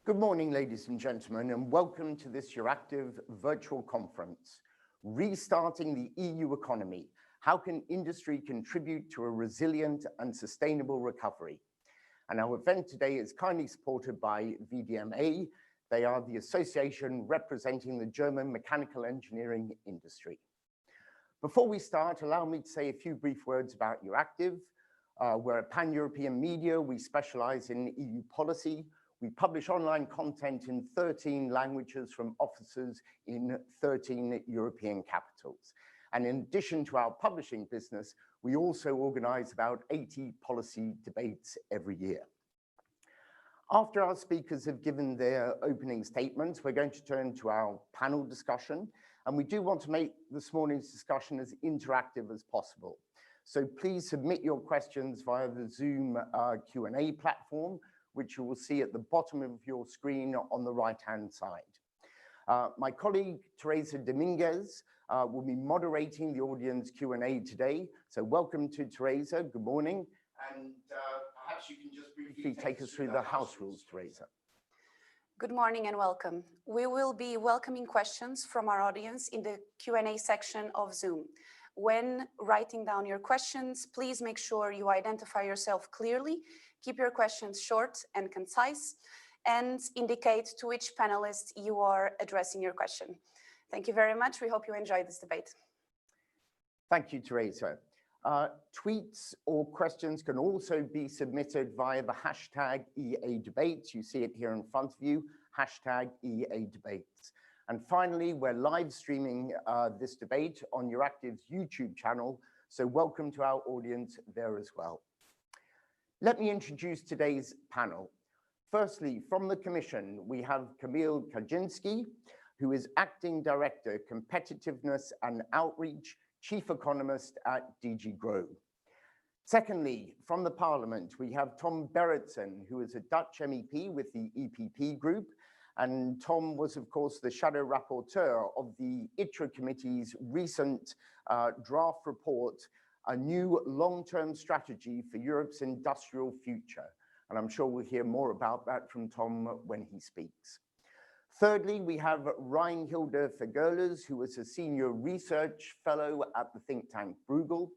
Good morning, ladies and gentlemen, and welcome to this Euractiv virtual conference, Restarting the EU Economy, How Can Industry Contribute to a Resilient and Sustainable Recovery? And our event today is kindly supported by VDMA. They are the association representing the German mechanical engineering industry. Before we start, allow me to say a few brief words about Euractiv. We're a pan-European media. We specialize in EU policy. We publish online content in 13 languages from offices in 13 European capitals. And in addition to our publishing business, we also organize about 80 policy debates every year. After our speakers have given their opening statements, we're going to turn to our panel discussion. And we do want to make this morning's discussion as interactive as possible. So please submit your questions via the Zoom Q&A platform, which you will see at the bottom of your screen on the right-hand side. My colleague, Teresa Dominguez, will be moderating the audience Q&A today. So welcome to Teresa, good morning. And perhaps you can just briefly take us through the house rules, Teresa. Good morning and welcome. We will be welcoming questions from our audience in the Q&A section of Zoom. When writing down your questions, please make sure you identify yourself clearly. Keep your questions short and concise, and indicate to which panelist you are addressing your question. Thank you very much. We hope you enjoy this debate. Thank you, Teresa. Tweets or questions can also be submitted via the hashtag EA Debates. You see it here in front of you, hashtag EA Debates. And finally, we're live streaming this debate on Euractiv's YouTube channel, so welcome to our audience there as well. Let me introduce today's panel. Firstly, from the Commission, we have Kamil Kaczynski, who is Acting Director, Competitiveness and Outreach, Chief Economist at DG Grow. Secondly, from the Parliament, we have Tom Berendsen, who is a Dutch MEP with the EPP Group, and Tom was, of course, the shadow rapporteur of the ITRA Committee's recent draft report, A New Long-Term Strategy for Europe's Industrial Future. And I'm sure we'll hear more about that from Tom when he speaks. Thirdly, we have Reinhilde Vergeules, who is a senior research fellow at the think tank Bruegel.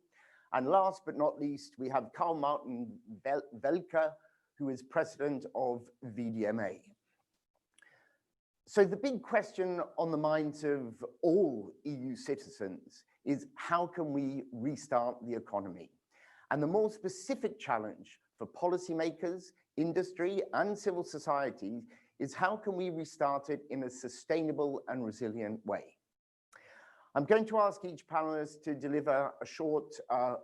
And last but not least, we have Carl Martin Welke, who is president of VDMA. So the big question on the minds of all EU citizens is, how can we restart the economy? And the more specific challenge for policymakers, industry, and civil society is, how can we restart it in a sustainable and resilient way? I'm going to ask each panelist to deliver a short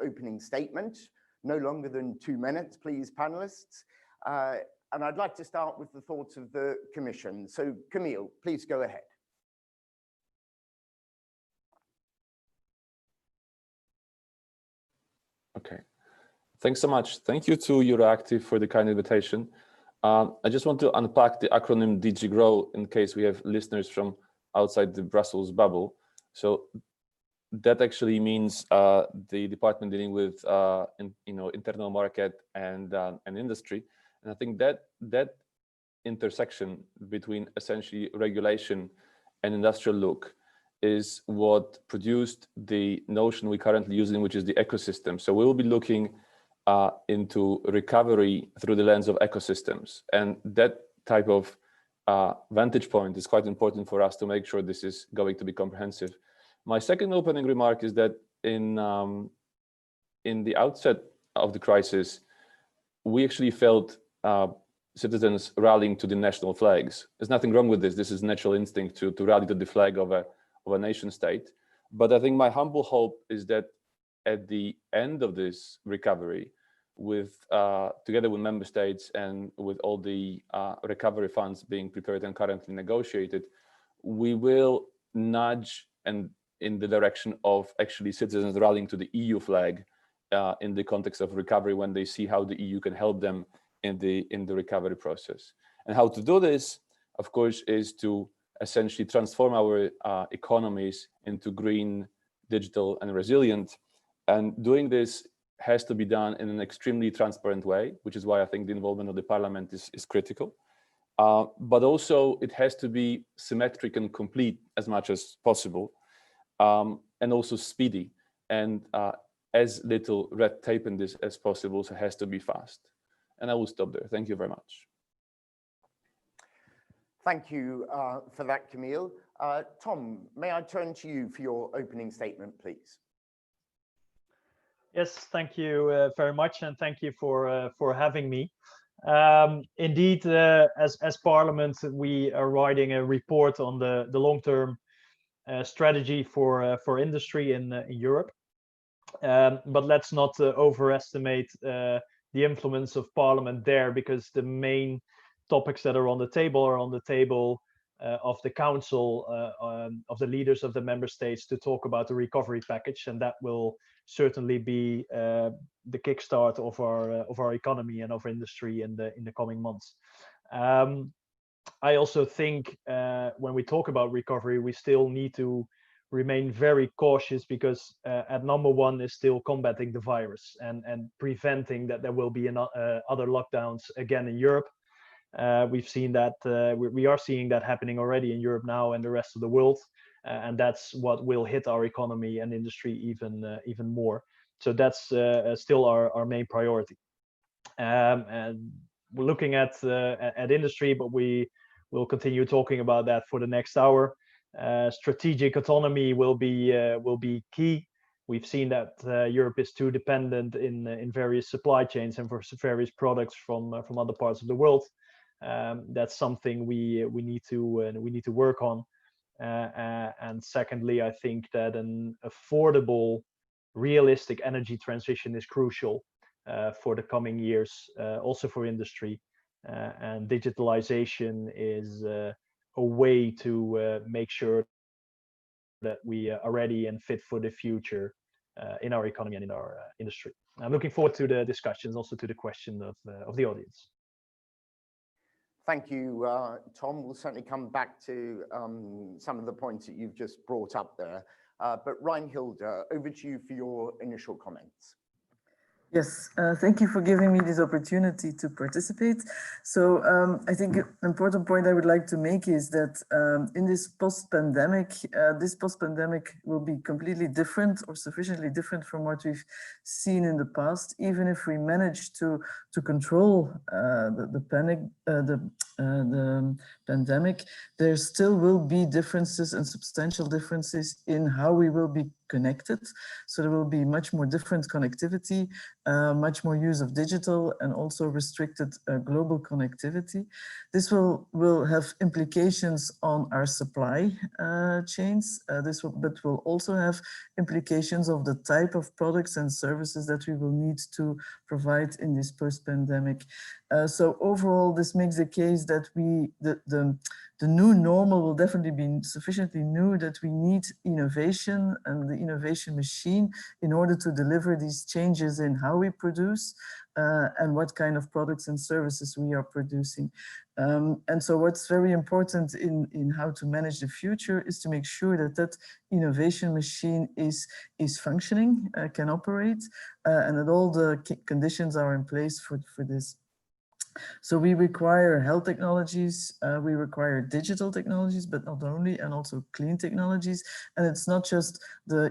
opening statement, no longer than 2 minutes, please, panelists. And I'd like to start with the thoughts of the Commission. So, Kamil, please go ahead. Okay, thanks so much. Thank you to Euractiv for the kind invitation. I just want to unpack the acronym DG Grow in case we have listeners from outside the Brussels bubble. So that actually means the department dealing with internal market and industry. And I think that intersection between essentially regulation and industrial look is what produced the notion we currently using, which is the ecosystem. So we will be looking into recovery through the lens of ecosystems. And that type of vantage point is quite important for us to make sure this is going to be comprehensive. My second opening remark is that in the outset of the crisis, we actually felt citizens rallying to the national flags. There's nothing wrong with this. This is natural instinct to rally to the flag of a nation state. But I think my humble hope is that at the end of this recovery, together with member states and with all the recovery funds being prepared and currently negotiated, we will nudge in the direction of actually citizens rallying to the EU flag in the context of recovery, when they see how the EU can help them in the recovery process. And how to do this, of course, is to essentially transform our economies into green, digital, and resilient. And doing this has to be done in an extremely transparent way, which is why I think the involvement of the Parliament is critical. But also it has to be symmetric and complete as much as possible, and also speedy, and as little red tape in this as possible, so it has to be fast. And I will stop there. Thank you very much. Thank you for that, Kamil. Tom, may I turn to you for your opening statement, please? Yes, thank you very much, and thank you for having me. Indeed, as Parliament, we are writing a report on the long-term strategy for industry in Europe. But let's not overestimate the influence of Parliament there, because the main topics that are on the table of the Council, of the leaders of the member states, to talk about the recovery package, and that will certainly be the kickstart of our economy and of industry in the coming months. I also think when we talk about recovery, we still need to remain very cautious, because at number one is still combating the virus and preventing that there will be other lockdowns again in Europe. We've seen that, we are seeing that happening already in Europe now and the rest of the world. And that's what will hit our economy and industry even more. So that's still our main priority. And we're looking at industry, but we will continue talking about that for the next hour. Strategic autonomy will be key. We've seen that Europe is too dependent in various supply chains and for various products from other parts of the world. That's something we need to work on. And secondly, I think that an affordable, realistic energy transition is crucial for the coming years, also for industry. And digitalization is a way to make sure that we are ready and fit for the future in our economy and in our industry. I'm looking forward to the discussions, also to the question of the audience. Thank you, Tom. We'll certainly come back to some of the points that you've just brought up there. But Reinhilde, over to you for your initial comments. Yes, thank you for giving me this opportunity to participate. So I think an important point I would like to make is that in this post-pandemic will be completely different or sufficiently different from what we've seen in the past. Even if we manage to control the pandemic, there still will be differences and substantial differences in how we will be connected. So there will be much more different connectivity, much more use of digital, and also restricted global connectivity. This will have implications on our supply chains. But will also have implications of the type of products and services that we will need to provide in this post-pandemic. So overall, this makes the case that the new normal will definitely be sufficiently new that we need innovation and the innovation machine in order to deliver these changes in how we produce and what kind of products and services we are producing. And so what's very important in how to manage the future is to make sure that that innovation machine is functioning, can operate, and that all the conditions are in place for this. So we require health technologies, we require digital technologies, but not only, and also clean technologies. And it's not just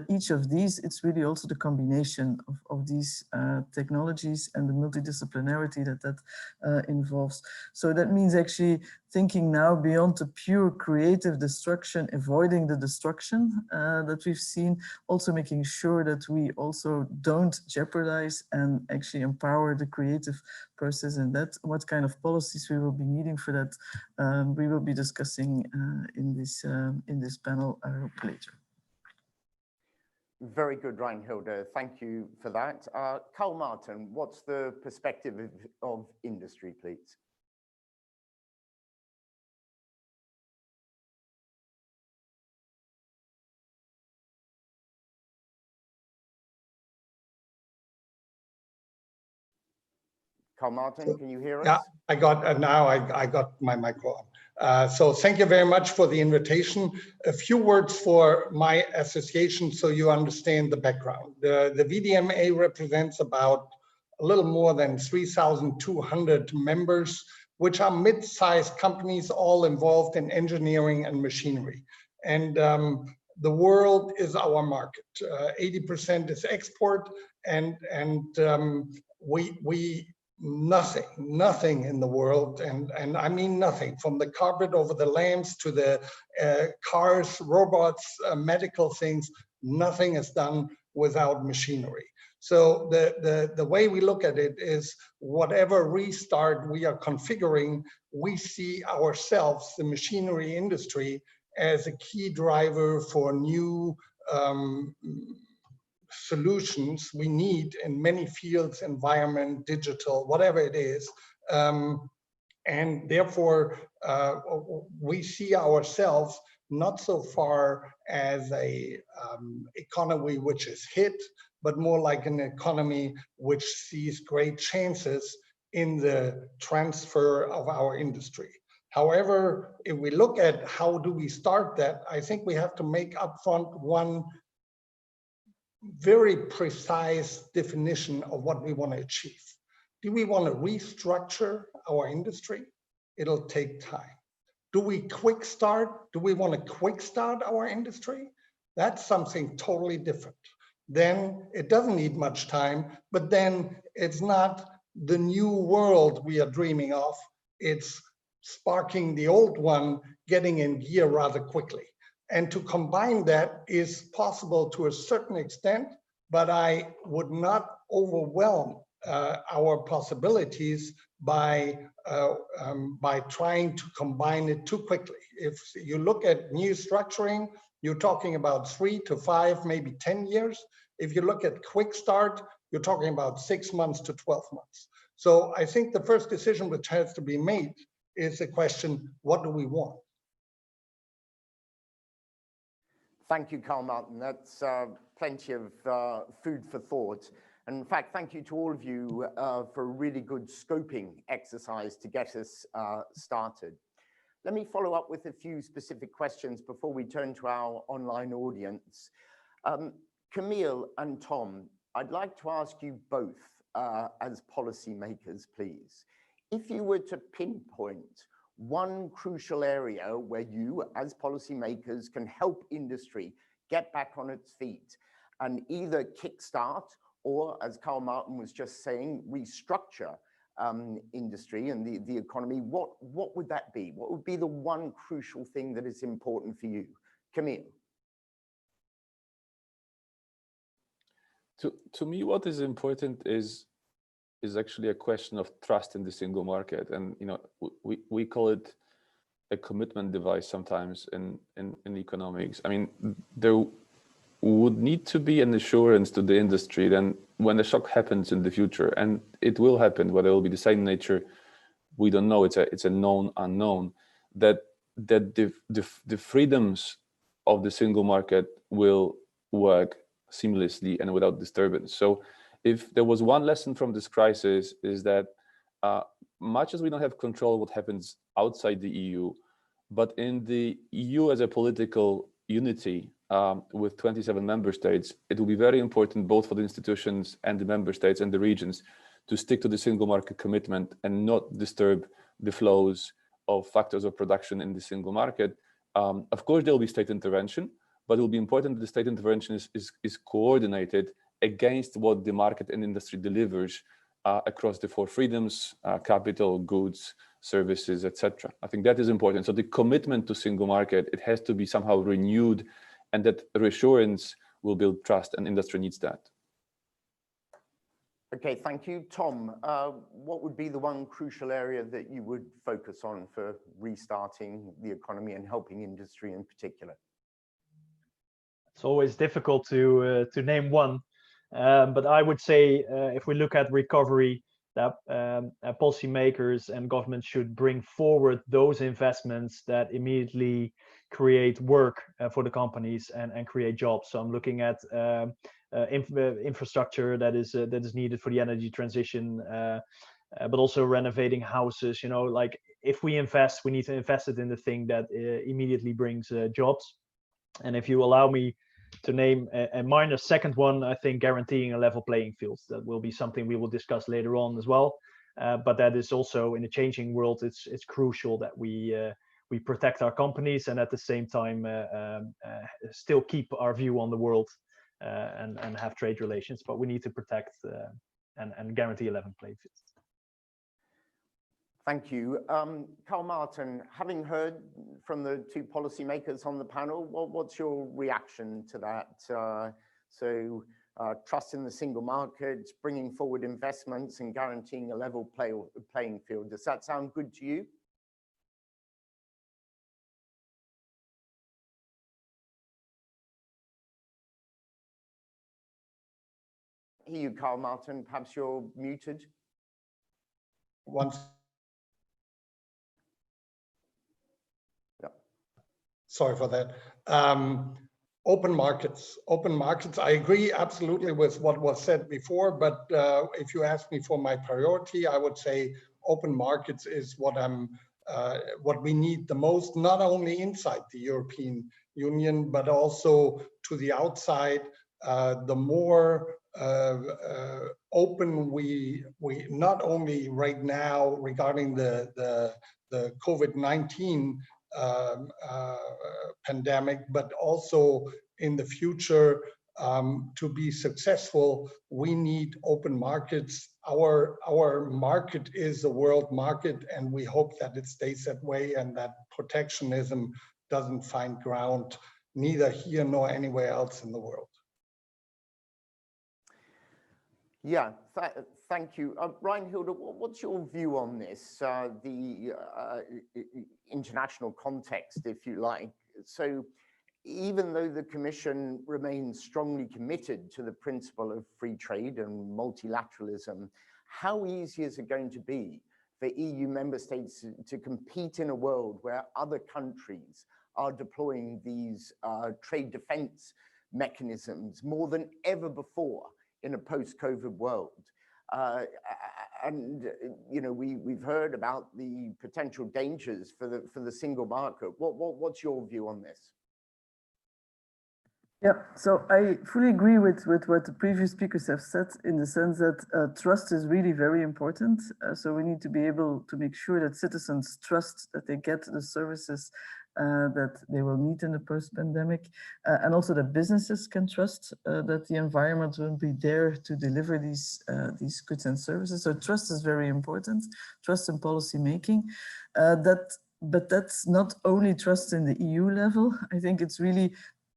each of these, it's really also the combination of these technologies and the multidisciplinarity that involves. So that means actually thinking now beyond the pure creative destruction, avoiding the destruction that we've seen, also making sure that we also don't jeopardize and actually empower the creative process, and that what kind of policies we will be needing for that, we will be discussing in this panel later. Very good, Reinhilde. Thank you for that. Carl Martin, what's the perspective of industry, please? Carl Martin, can you hear us? Yeah, I got now. I got my micro on. So thank you very much for the invitation. A few words for my association so you understand the background. The VDMA represents about a little more than 3,200 members, which are mid-sized companies all involved in engineering and machinery. And the world is our market. 80% is export, and we nothing in the world, and I mean nothing, from the carpet over the lamps to the cars, robots, medical things, nothing is done without machinery. So the way we look at it is whatever restart we are configuring, we see ourselves, the machinery industry, as a key driver for new solutions we need in many fields, environment, digital, whatever it is. And therefore, we see ourselves not so far as a economy which is hit, but more like an economy which sees great chances in the transfer of our industry. However, if we look at how do we start that, I think we have to make upfront one very precise definition of what we want to achieve. Do we want to restructure our industry? It'll take time. Do we quick start? Do we want to quick start our industry? That's something totally different. Then it doesn't need much time, but then it's not the new world we are dreaming of. It's sparking the old one, getting in gear rather quickly. And to combine that is possible to a certain extent, but I would not overwhelm our possibilities by trying to combine it too quickly. If you look at new structuring, you're talking about 3 to 5, maybe 10 years. If you look at quick start, you're talking about 6 months to 12 months. So I think the first decision which has to be made is the question, what do we want? Thank you, Carl Martin. That's plenty of food for thought. And in fact, thank you to all of you for a really good scoping exercise to get us started. Let me follow up with a few specific questions before we turn to our online audience. Camille and Tom, I'd like to ask you both as policymakers, please. If you were to pinpoint one crucial area where you as policymakers can help industry get back on its feet and either kickstart or, as Carl Martin was just saying, restructure industry and the economy, what would that be? What would be the one crucial thing that is important for you? Camille. To me, what is important is actually a question of trust in the single market, and we call it a commitment device sometimes in economics. I mean, there would need to be an assurance to the industry then when the shock happens in the future, and it will happen, whether it will be the same nature, we don't know. It's a known unknown. That the freedoms of the single market will work seamlessly and without disturbance. So if there was one lesson from this crisis, is that much as we don't have control of what happens outside the EU, but in the EU as a political unity with 27 member states, it will be very important both for the institutions and the member states and the regions to stick to the single market commitment and not disturb the flows of factors of production in the single market. Of course, there will be state intervention, but it will be important that the state intervention is coordinated against what the market and industry delivers across the 4 freedoms, capital, goods, services, etc. I think that is important. So the commitment to single market, it has to be somehow renewed, and that reassurance will build trust, and industry needs that. Okay, thank you. Tom, what would be the one crucial area that you would focus on for restarting the economy and helping industry in particular? It's always difficult to name one, but I would say if we look at recovery, that policymakers and governments should bring forward those investments that immediately create work for the companies and create jobs. So I'm looking at infrastructure that is needed for the energy transition, but also renovating houses. Like if we invest, we need to invest it in the thing that immediately brings jobs. And if you allow me to name a minor second one, I think guaranteeing a level playing field. That will be something we will discuss later on as well. But that is also, in a changing world, it's crucial that we protect our companies and at the same time still keep our view on the world and have trade relations. But we need to protect and guarantee a level playing field. Thank you. Carl Martin, having heard from the 2 policymakers on the panel, what's your reaction to that? Trust in the single market, bringing forward investments and guaranteeing a level playing field. Does that sound good to you? Hear you, Carl Martin, perhaps you're muted. Sorry for that. Open markets. I agree absolutely with what was said before, but if you ask me for my priority, I would say open markets is what we need the most, not only inside the European Union, but also to the outside. The more open we not only right now regarding the COVID-19 pandemic, but also in the future, to be successful, we need open markets. Our market is a world market, and we hope that it stays that way and that protectionism doesn't find ground neither here nor anywhere else in the world. Yeah, thank you. Reinhilde, what's your view on this, the international context, if you like? So even though the Commission remains strongly committed to the principle of free trade and multilateralism, how easy is it going to be for EU member states to compete in a world where other countries are deploying these trade defense mechanisms more than ever before in a post-COVID world? And you know, we've heard about the potential dangers for the single market. What's your view on this? Yeah, so I fully agree with what the previous speakers have said, in the sense that trust is really very important. So we need to be able to make sure that citizens trust that they get the services that they will need in the post-pandemic, and also that businesses can trust that the environment will be there to deliver these goods and services. So trust is very important, trust in policy making. But that's not only trust in the EU level. I think it's really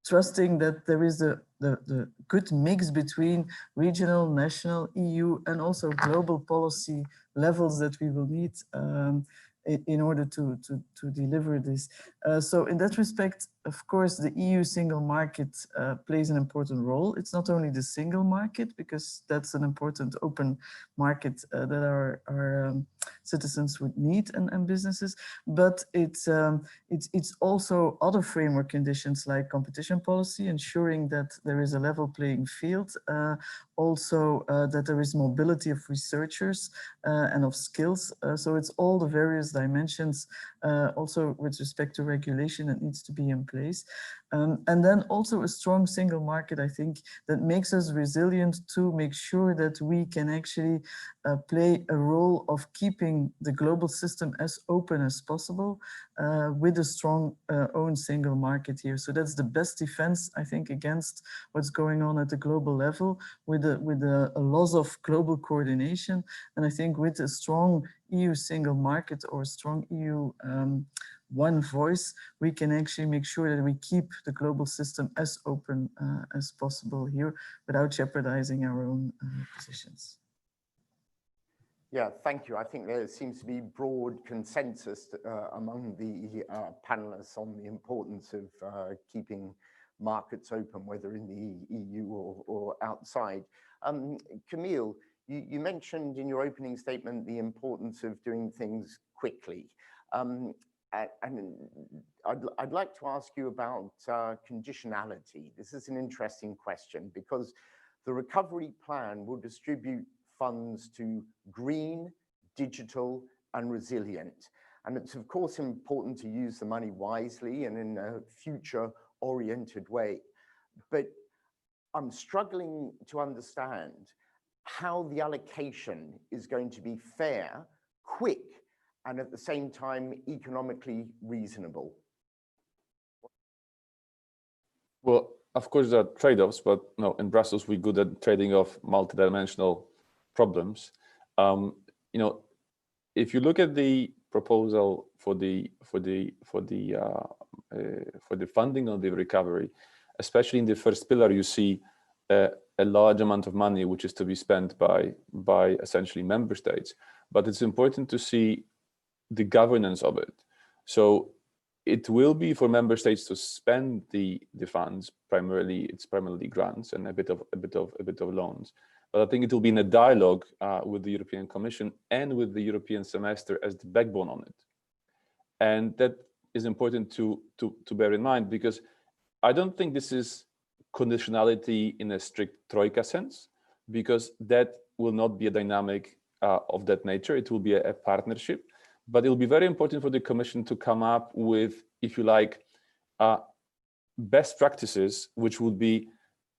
trusting that there is the good mix between regional, national, EU, and also global policy levels that we will need in order to deliver this. So in that respect, of course, the EU single market plays an important role. It's not only the single market, because that's an important open market that our citizens would need and businesses, but it's also other framework conditions like competition policy, ensuring that there is a level playing field, also that there is mobility of researchers and of skills. So it's all the various dimensions, also with respect to regulation, that needs to be in place. And then also a strong single market, I think, that makes us resilient to make sure that we can actually play a role of keeping the global system as open as possible with a strong own single market here. So that's the best defense, I think, against what's going on at the global level, with a loss of global coordination. And I think with a strong EU single market or strong EU one voice, we can actually make sure that we keep the global system as open as possible here without jeopardizing our own positions. Yeah, thank you. I think there seems to be broad consensus among the panelists on the importance of keeping markets open, whether in the EU or outside. Camille, you mentioned in your opening statement the importance of doing things quickly. And I'd like to ask you about conditionality. This is an interesting question because the recovery plan will distribute funds to green, digital, and resilient. And it's of course important to use the money wisely and in a future-oriented way. But I'm struggling to understand how the allocation is going to be fair, quick, and at the same time economically reasonable. Well, of course there are trade-offs, but no, in Brussels we're good at trading off multidimensional problems. You know, if you look at the proposal for the funding of the recovery, especially in the first pillar, you see a large amount of money which is to be spent by essentially member states. But it's important to see the governance of it. So it will be for member states to spend the funds. It's primarily grants and a bit of loans. But I think it will be in a dialogue with the European Commission and with the European semester as the backbone on it. And that is important to bear in mind, because I don't think this is conditionality in a strict troika sense, because that will not be a dynamic of that nature. It will be a partnership. But it will be very important for the Commission to come up with, if you like, best practices, which would be,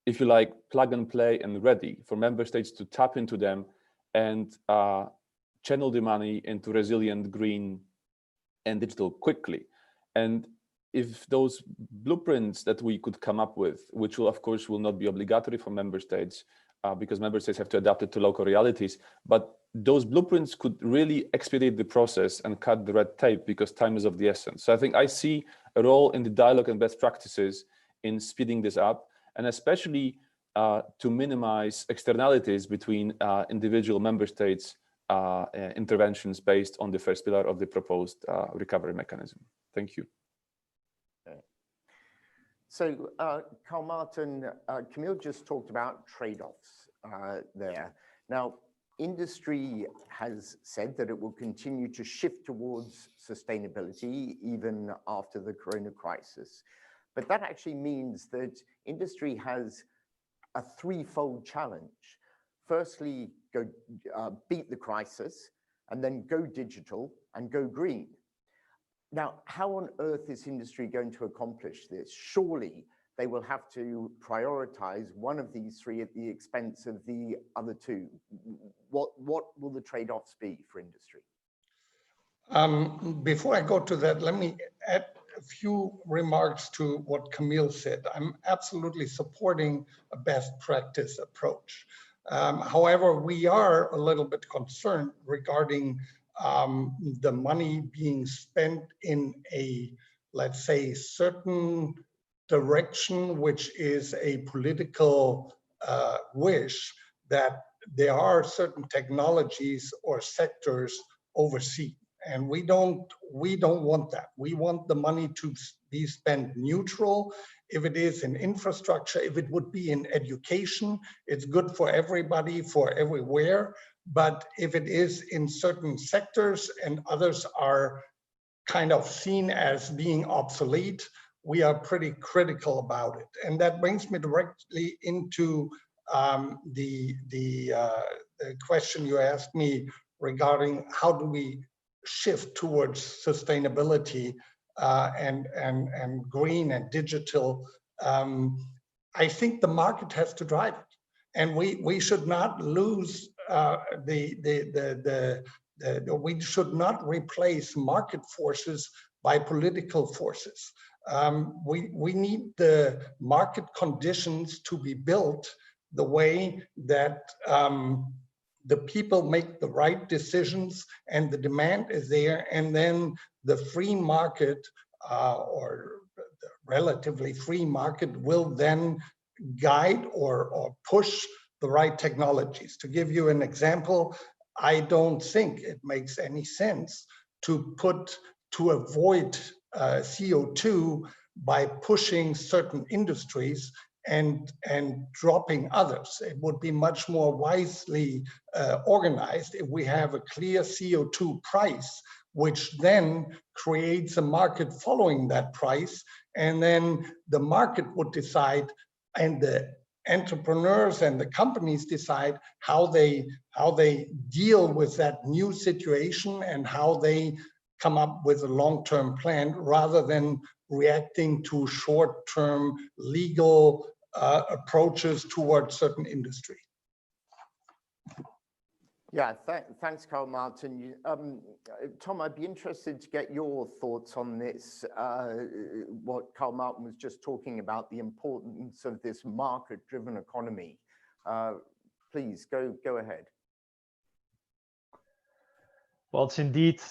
if you like, plug and play and ready for member states to tap into them and channel the money into resilient, green, and digital quickly. And if those blueprints that we could come up with, which will, of course, will not be obligatory for member states, because member states have to adapt it to local realities, but those blueprints could really expedite the process and cut the red tape, because time is of the essence. So I think I see a role in the dialogue and best practices in speeding this up, and especially to minimize externalities between individual member states' interventions based on the first pillar of the proposed recovery mechanism. Thank you. So, Carl Martin, Camille just talked about trade-offs there. Now, industry has said that it will continue to shift towards sustainability even after the corona crisis. But that actually means that industry has a threefold challenge. Firstly, go beat the crisis, and then go digital and go green. Now, how on earth is industry going to accomplish this? Surely they will have to prioritize one of these three at the expense of the other two. What will the trade-offs be for industry? Before I go to that, let me add a few remarks to what Camille said. I'm absolutely supporting a best practice approach. However, we are a little bit concerned regarding the money being spent in a, let's say, certain direction, which is a political wish that there are certain technologies or sectors overseas. And we don't want that. We want the money to be spent neutral. If it is in infrastructure, if it would be in education, it's good for everybody, for everywhere. But if it is in certain sectors and others are kind of seen as being obsolete, we are pretty critical about it. And that brings me directly into the question you asked me regarding how do we shift towards sustainability and green and digital. I think the market has to drive it, and we should not lose we should not replace market forces by political forces. We need the market conditions to be built the way that the people make the right decisions and the demand is there, and then the free market or the relatively free market will then guide or push the right technologies. To give you an example, I don't think it makes any sense to avoid CO2 by pushing certain industries and dropping others. It would be much more wisely organized if we have a clear CO2 price, which then creates a market following that price, and then the market would decide, and the entrepreneurs and the companies decide how they deal with that new situation and how they come up with a long-term plan rather than reacting to short-term legal approaches towards certain industry. Yeah, thanks, Carl Martin. Tom, I'd be interested to get your thoughts on this, what Carl Martin was just talking about, the importance of this market-driven economy. Please, go ahead. Well, it's indeed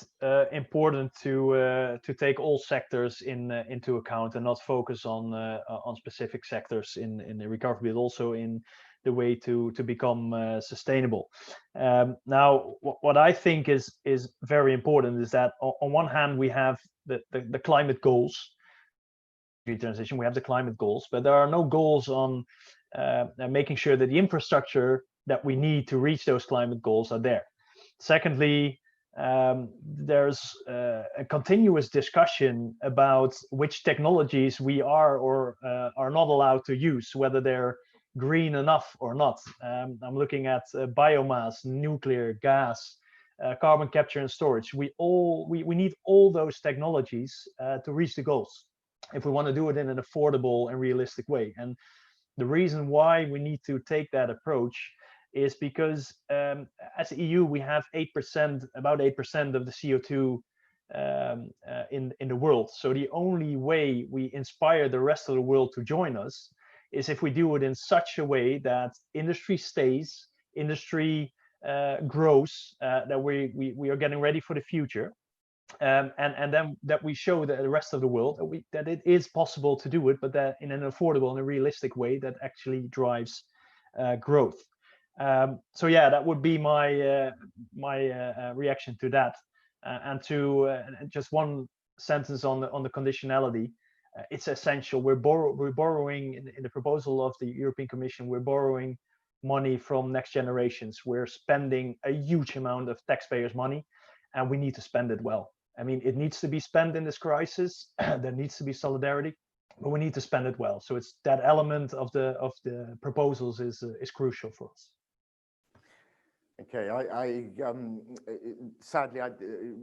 important to take all sectors into account and not focus on specific sectors in the recovery, but also in the way to become sustainable. Now, what I think is very important is that on one hand we have the climate goals, transition. We have the climate goals, but there are no goals on making sure that the infrastructure that we need to reach those climate goals are there. Secondly, there's a continuous discussion about which technologies we are or are not allowed to use, whether they're green enough or not. I'm looking at biomass, nuclear, gas, carbon capture and storage. We need all those technologies to reach the goals if we want to do it in an affordable and realistic way. And the reason why we need to take that approach is because as the EU, we have about 8% of the CO2 in the world. So the only way we inspire the rest of the world to join us is if we do it in such a way that industry stays, industry grows, that we are getting ready for the future, and then that we show the rest of the world that it is possible to do it, but that in an affordable and a realistic way that actually drives growth. So yeah, that would be my reaction to that. And to just one sentence on the conditionality. It's essential. We're borrowing in the proposal of the European Commission. We're borrowing money from next generations. We're spending a huge amount of taxpayers' money, and we need to spend it well. I mean, it needs to be spent in this crisis. There needs to be solidarity, but we need to spend it well. So it's that element of the proposals is crucial for us. Okay, sadly,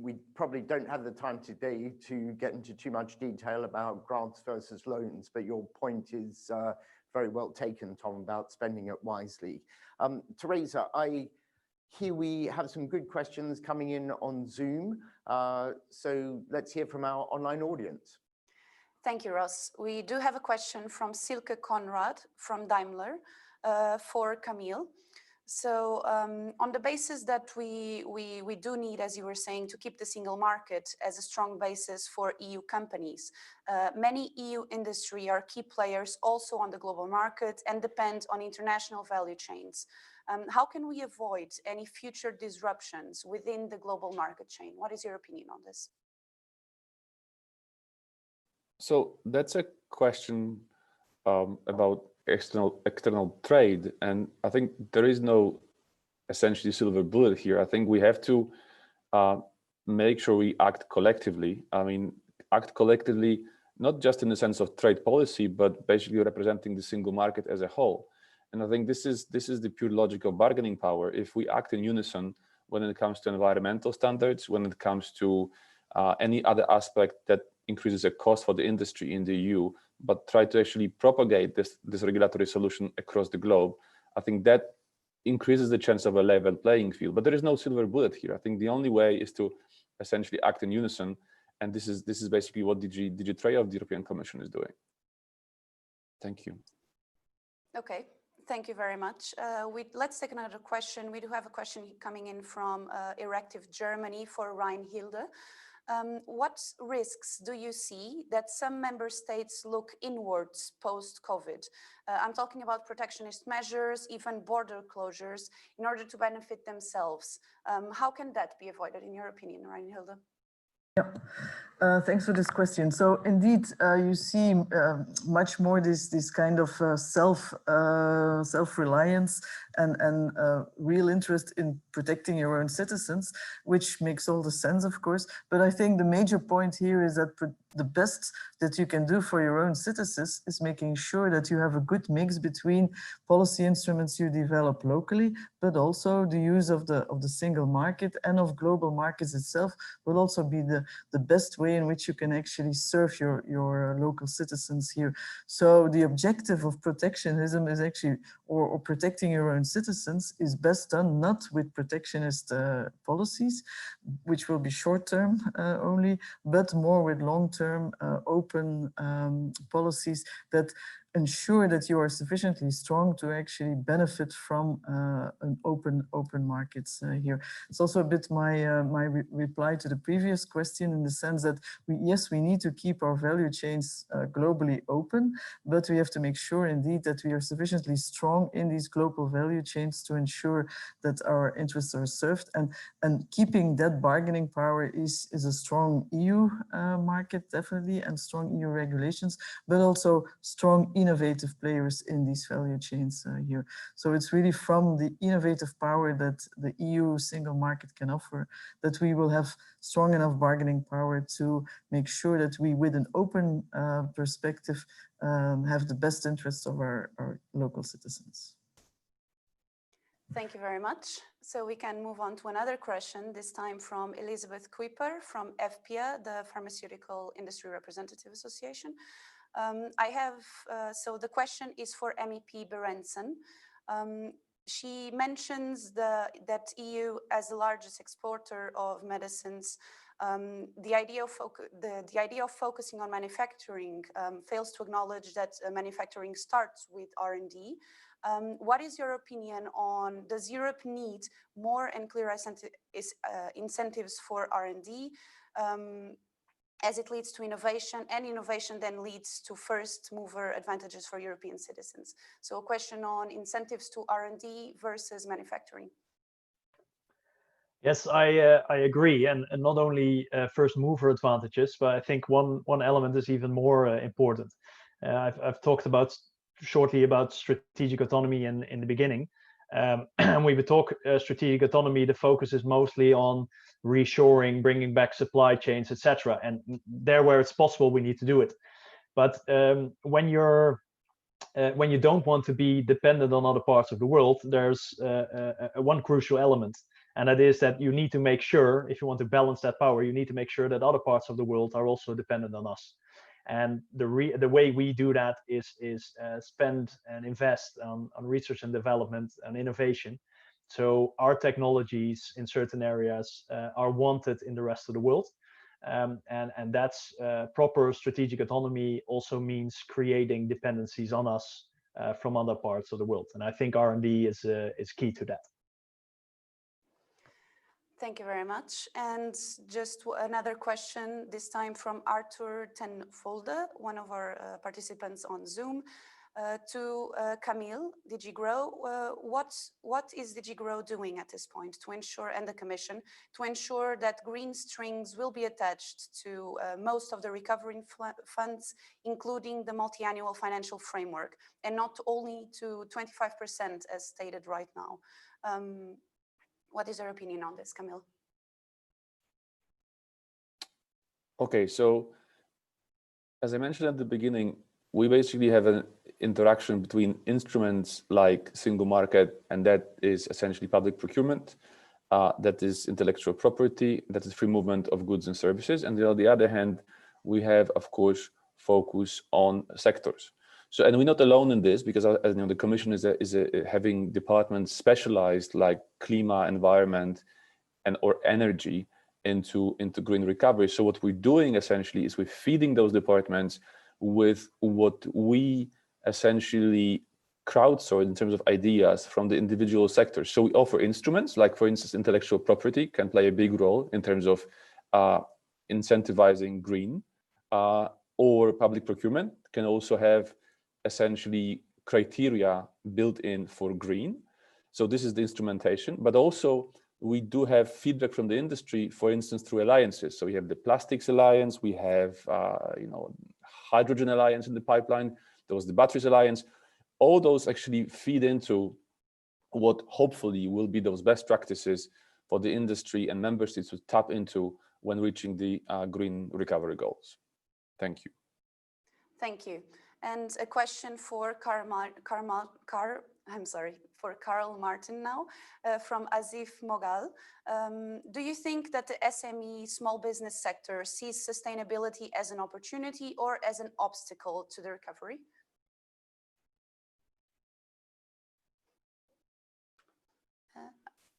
we probably don't have the time today to get into too much detail about grants versus loans, but your point is very well taken, Tom, about spending it wisely. Teresa, I hear we have some good questions coming in on Zoom, so let's hear from our online audience. Thank you, Ross. We do have a question from Silke Conrad from Daimler for Camille. So on the basis that we do need, as you were saying, to keep the single market as a strong basis for EU companies, many EU industry are key players also on the global market and depend on international value chains. How can we avoid any future disruptions within the global market chain? What is your opinion on this? So that's a question about external trade, and I think there is no essentially silver bullet here. I think we have to make sure we act collectively. I mean, act collectively, not just in the sense of trade policy, but basically representing the single market as a whole. And I think this is the pure logic of bargaining power. If we act in unison when it comes to environmental standards, when it comes to any other aspect that increases the cost for the industry in the EU, but try to actually propagate this regulatory solution across the globe, I think that increases the chance of a level playing field. But there is no silver bullet here. I think the only way is to essentially act in unison, and this is basically what DG Trade of the European Commission is doing. Thank you. Okay, thank you very much. Let's take another question. We do have a question coming in from Erective Germany for Reinhilde. What risks do you see that some member states look inwards post-COVID? I'm talking about protectionist measures, even border closures, in order to benefit themselves. How can that be avoided, in your opinion, Reinhilde? Yeah, thanks for this question. So indeed, you see much more this kind of self-reliance and real interest in protecting your own citizens, which makes all the sense, of course. But I think the major point here is that the best that you can do for your own citizens is making sure that you have a good mix between policy instruments you develop locally, but also the use of the single market and of global markets itself will also be the best way in which you can actually serve your local citizens here. So the objective of protectionism is actually, or protecting your own citizens is best done not with protectionist policies, which will be short-term only, but more with long-term open policies that ensure that you are sufficiently strong to actually benefit from an open markets here. It's also a bit my reply to the previous question, in the sense that yes, we need to keep our value chains globally open, but we have to make sure indeed that we are sufficiently strong in these global value chains to ensure that our interests are served, and keeping that bargaining power is a strong EU market, definitely, and strong EU regulations, but also strong innovative players in these value chains here. So it's really from the innovative power that the EU single market can offer that we will have strong enough bargaining power to make sure that we, with an open perspective, have the best interests of our local citizens. Thank you very much. So we can move on to another question, this time from Elizabeth Kuiper from FPA, the Pharmaceutical Industry Representative Association. So the question is for MEP Berendsen. She mentions that EU, as the largest exporter of medicines, the idea of focusing on manufacturing fails to acknowledge that manufacturing starts with R&D. What is your opinion on, does Europe need more and clearer incentives for R&D? as it leads to innovation, and innovation then leads to first mover advantages for European citizens. So a question on incentives to R&D versus manufacturing. Yes, I agree, and not only first mover advantages, but I think one element is even more important. I've talked shortly about strategic autonomy in the beginning. And when we talk strategic autonomy, the focus is mostly on reshoring, bringing back supply chains, etc. And there, where it's possible, we need to do it. But when you don't want to be dependent on other parts of the world, there's one crucial element. And that is that you need to make sure, if you want to balance that power, you need to make sure that other parts of the world are also dependent on us. And the way we do that is spend and invest on research and development and innovation. So our technologies in certain areas are wanted in the rest of the world. And that's proper strategic autonomy also means creating dependencies on us from other parts of the world. And I think R&D is key to that. Thank you very much. And just another question, this time from Arthur Tenfolde, one of our participants on Zoom, to Camille, DG Grow. What is DG Grow doing at this point to ensure, and the Commission, to ensure that green strings will be attached to most of the recovery funds, including the multi-annual financial framework, and not only to 25% as stated right now? What is your opinion on this, Camille? Okay, so as I mentioned at the beginning, we basically have an interaction between instruments like single market, and that is essentially public procurement, that is intellectual property, that is free movement of goods and services. And on the other hand, we have, of course, focus on sectors. So, and we're not alone in this, because as you know, the Commission is having departments specialized like clima, environment, and or energy into green recovery. So what we're doing essentially is we're feeding those departments with what we essentially crowdsource in terms of ideas from the individual sectors. So we offer instruments, like for instance, intellectual property can play a big role in terms of incentivizing green, or public procurement can also have essentially criteria built in for green. So this is the instrumentation, but also we do have feedback from the industry, for instance, through alliances. So we have the Plastics Alliance, we have Hydrogen Alliance in the pipeline, there was the Batteries Alliance. All those actually feed into what hopefully will be those best practices for the industry and member states to tap into when reaching the green recovery goals. Thank you. Thank you. And a question for Carl Martin now, from Asif Mogal. Do you think that the SME small business sector sees sustainability as an opportunity or as an obstacle to the recovery?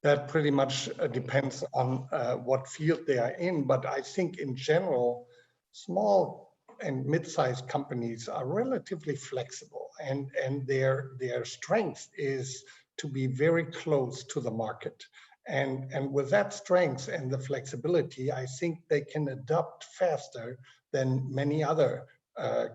That pretty much depends on what field they are in, but I think in general, small and mid-sized companies are relatively flexible, and their strength is to be very close to the market. And with that strength and the flexibility, I think they can adapt faster than many other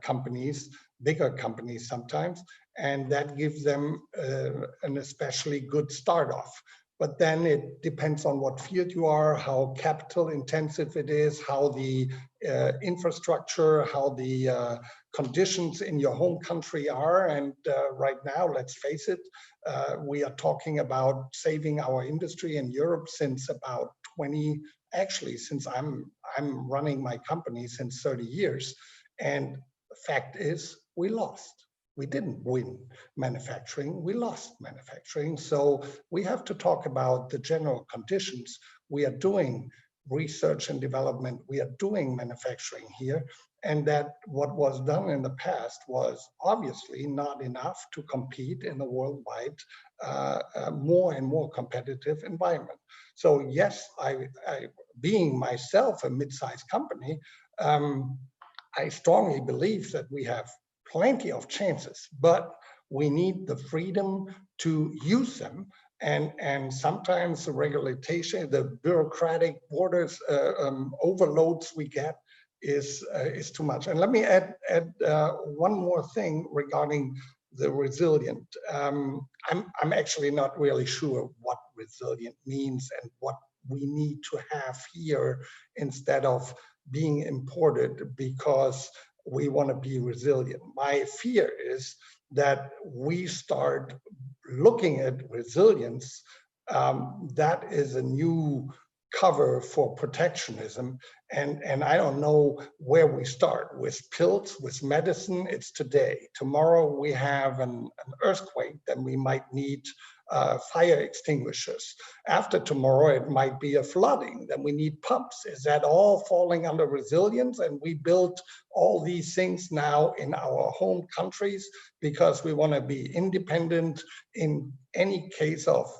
companies, bigger companies sometimes, and that gives them an especially good start off. But then it depends on what field you are, how capital intensive it is, how the infrastructure, how the conditions in your home country are. And right now, let's face it, we are talking about saving our industry in Europe since about since I'm running my company since 30 years. And the fact is, we lost. We didn't win manufacturing, we lost manufacturing. So we have to talk about the general conditions. We are doing research and development, we are doing manufacturing here, and that what was done in the past was obviously not enough to compete in a worldwide, more and more competitive environment. So yes, I being myself a mid-sized company, I strongly believe that we have plenty of chances, but we need the freedom to use them. And sometimes the regulation, the bureaucratic borders overloads we get, is too much. And let me add one more thing regarding the resilient. I'm actually not really sure what resilient means and what we need to have here instead of being imported because we want to be resilient. My fear is that we start looking at resilience, that is a new cover for protectionism. And I don't know where we start. With pills, with medicine, it's today. Tomorrow we have an earthquake, then we might need fire extinguishers. After tomorrow, it might be a flooding, then we need pumps. Is that all falling under resilience? And we built all these things now in our home countries because we want to be independent in any case of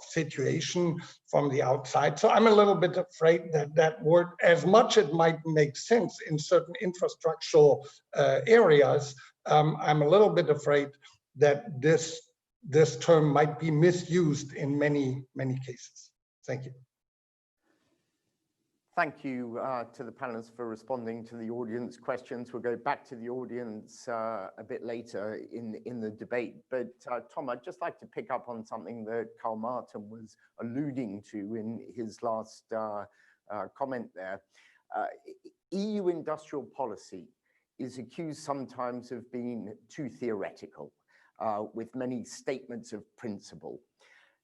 situation from the outside. So I'm a little bit afraid that that word, as much it might make sense in certain infrastructural areas, I'm a little bit afraid that this term might be misused in many cases. Thank you. Thank you to the panelists for responding to the audience questions. We'll go back to the audience a bit later in the debate. But Tom, I'd just like to pick up on something that Carl Martin was alluding to in his last comment there. EU industrial policy is accused sometimes of being too theoretical, with many statements of principle.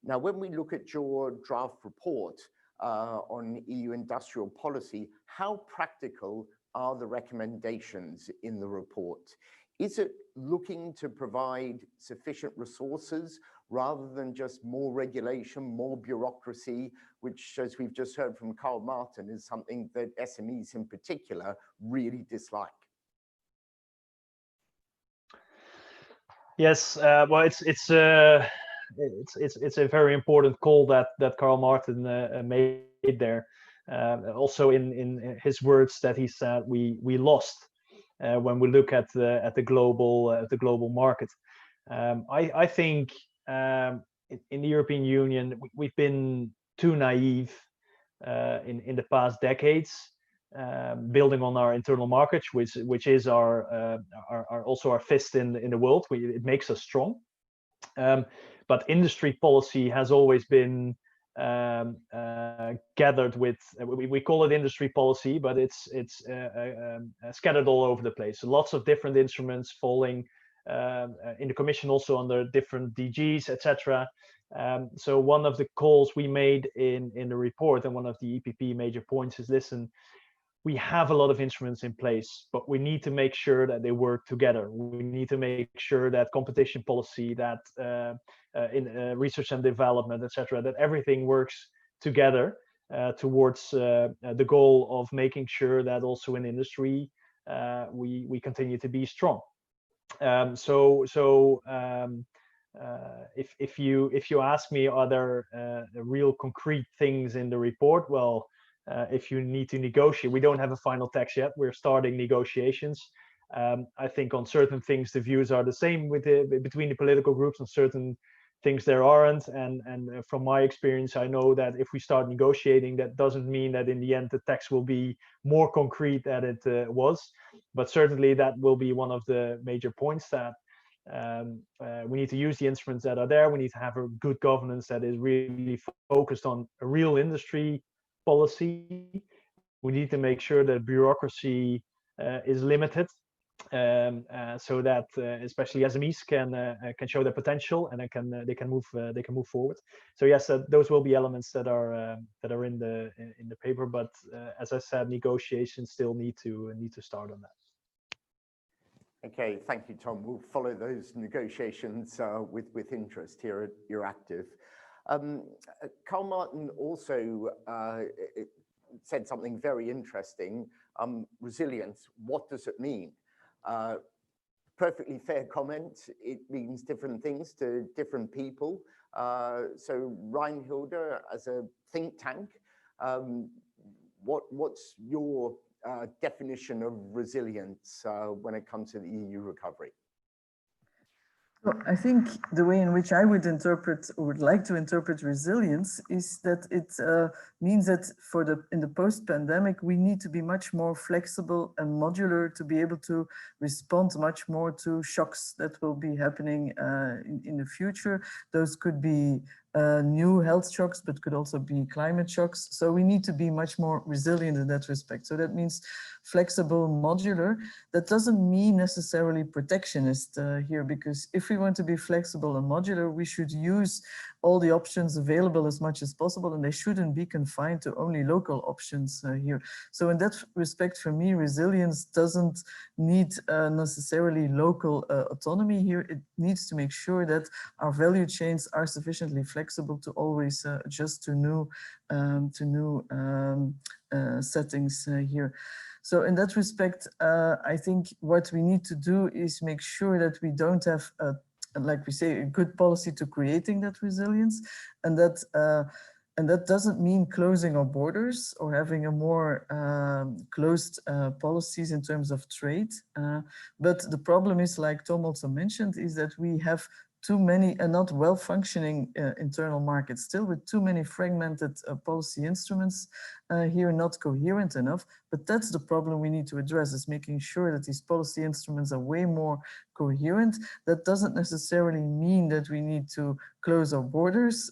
Now, when we look at your draft report, on EU industrial policy, how practical are the recommendations in the report? Is it looking to provide sufficient resources rather than just more regulation, more bureaucracy, which, as we've just heard from Carl Martin, is something that SMEs in particular really dislike? Yes, well, it's a very important call that Carl Martin made there. Also, in his words, that he said we lost when we look at the global market. I think in the European Union we've been too naive in the past decades, building on our internal market, which is also our fist in the world. It makes us strong. But industry policy has always been gathered with, we call it industry policy, but it's scattered all over the place. So lots of different instruments falling in the Commission, also under different DGs, etc. So one of the calls we made in the report, and one of the EPP major points is, listen, we have a lot of instruments in place, but we need to make sure that they work together. We need to make sure that competition policy, that in research and development, etc., that everything works together towards the goal of making sure that also in industry we continue to be strong. If you ask me, are there real concrete things in the report? Well, if you need to negotiate, we don't have a final text yet. We're starting negotiations. I think on certain things the views are the same between the political groups. On certain things there aren't. And from my experience, I know that if we start negotiating, that doesn't mean that in the end the text will be more concrete than it was. But certainly that will be one of the major points, that we need to use the instruments that are there. We need to have a good governance that is really focused on a real industry policy. We need to make sure that bureaucracy is limited, so that especially SMEs can show their potential, and they can move forward. So yes, those will be elements that are in the paper. But as I said, negotiations still need to start on that. Okay, thank you, Tom. We'll follow those negotiations with interest here at Euractiv. Carl Martin also said something very interesting. Resilience, what does it mean? Perfectly fair comment. It means different things to different people. So Reinhilde, as a think tank, what's your definition of resilience when it comes to the EU recovery? So I think the way in which I would interpret or would like to interpret resilience is that it means that in the post-pandemic, we need to be much more flexible and modular to be able to respond much more to shocks that will be happening in the future. Those could be new health shocks, but could also be climate shocks. So we need to be much more resilient in that respect. So that means flexible, modular. That doesn't mean necessarily protectionist here, because if we want to be flexible and modular, we should use all the options available as much as possible, and they shouldn't be confined to only local options here. So in that respect, for me, resilience doesn't need necessarily local autonomy here. It needs to make sure that our value chains are sufficiently flexible to always adjust to new settings here. So in that respect, I think what we need to do is make sure that we don't have, like we say, a good policy to creating that resilience, and that doesn't mean closing our borders or having a more closed policies in terms of trade. But the problem is, like Tom also mentioned, is that we have too many and not well-functioning internal markets, still with too many fragmented policy instruments here, not coherent enough. But that's the problem we need to address, is making sure that these policy instruments are way more coherent. That doesn't necessarily mean that we need to close our borders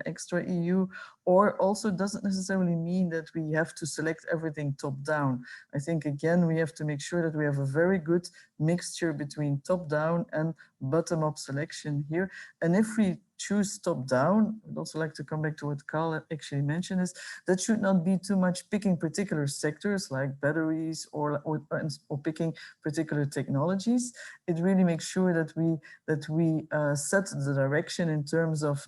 extra EU, or also doesn't necessarily mean that we have to select everything top down. I think, again, we have to make sure that we have a very good mixture between top down and bottom up selection here. And if we choose top down, I'd also like to come back to what Carl actually mentioned, is that should not be too much picking particular sectors like batteries or picking particular technologies. It really makes sure that we set the direction in terms of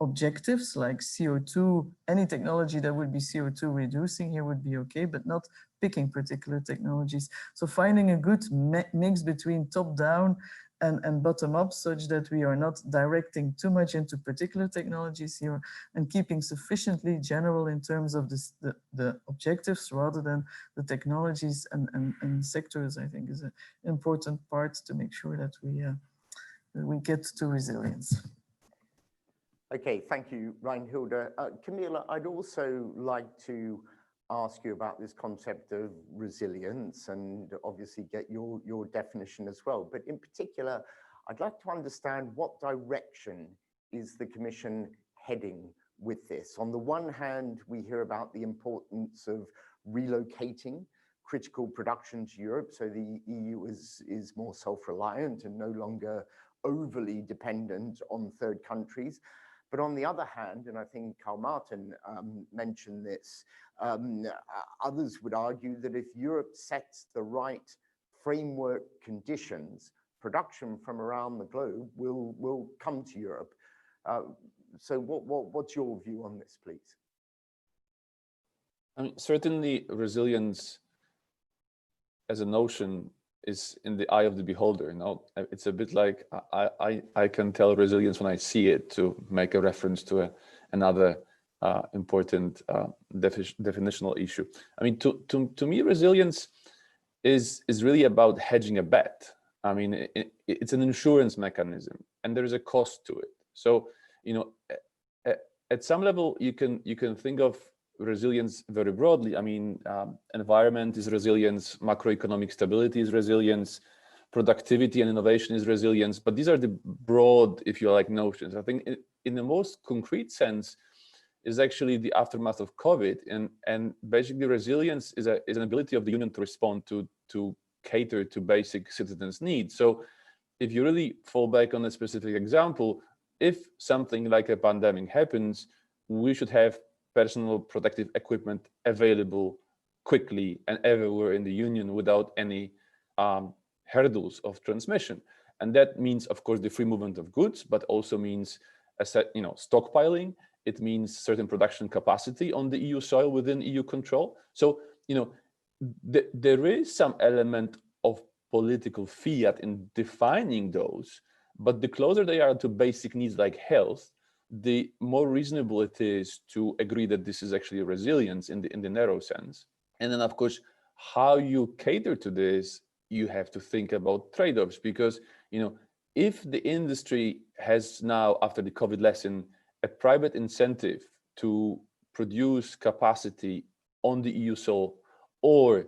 objectives like CO2. Any technology that would be CO2 reducing here would be okay, but not picking particular technologies. So finding a good mix between top down and bottom up, such that we are not directing too much into particular technologies here, and keeping sufficiently general in terms of the objectives rather than the technologies and sectors, I think is an important part to make sure that we get to resilience. Okay, thank you, Reinhilde. Camilla, I'd also like to ask you about this concept of resilience and obviously get your definition as well. But in particular, I'd like to understand what direction is the Commission heading with this? On the one hand, we hear about the importance of relocating critical production to Europe, so the EU is more self-reliant and no longer overly dependent on third countries. But on the other hand, and I think Carl Martin mentioned this, others would argue that if Europe sets the right framework conditions, production from around the globe will come to Europe. So what's your view on this, please? I mean, certainly resilience as a notion is in the eye of the beholder. You know, it's a bit like I can tell resilience when I see it, to make a reference to another important definitional issue. I mean, to me, resilience is really about hedging a bet. I mean, it's an insurance mechanism, and there is a cost to it. So, you know, at some level, you can think of resilience very broadly. I mean, environment is resilience, macroeconomic stability is resilience, productivity and innovation is resilience. But these are the broad, if you like, notions. I think in the most concrete sense is actually the aftermath of COVID, and basically resilience is an ability of the Union to respond to cater to basic citizens' needs. So if you really fall back on a specific example, if something like a pandemic happens, we should have personal protective equipment available quickly and everywhere in the Union without any hurdles of transmission. And that means, of course, the free movement of goods, but also means stockpiling. It means certain production capacity on the EU soil within EU control. So, there is some element of political fiat in defining those, but the closer they are to basic needs like health, the more reasonable it is to agree that this is actually resilience in the narrow sense. And then, of course, how you cater to this, you have to think about trade-offs, because if the industry has now, after the COVID lesson, a private incentive to produce capacity on the EU soil or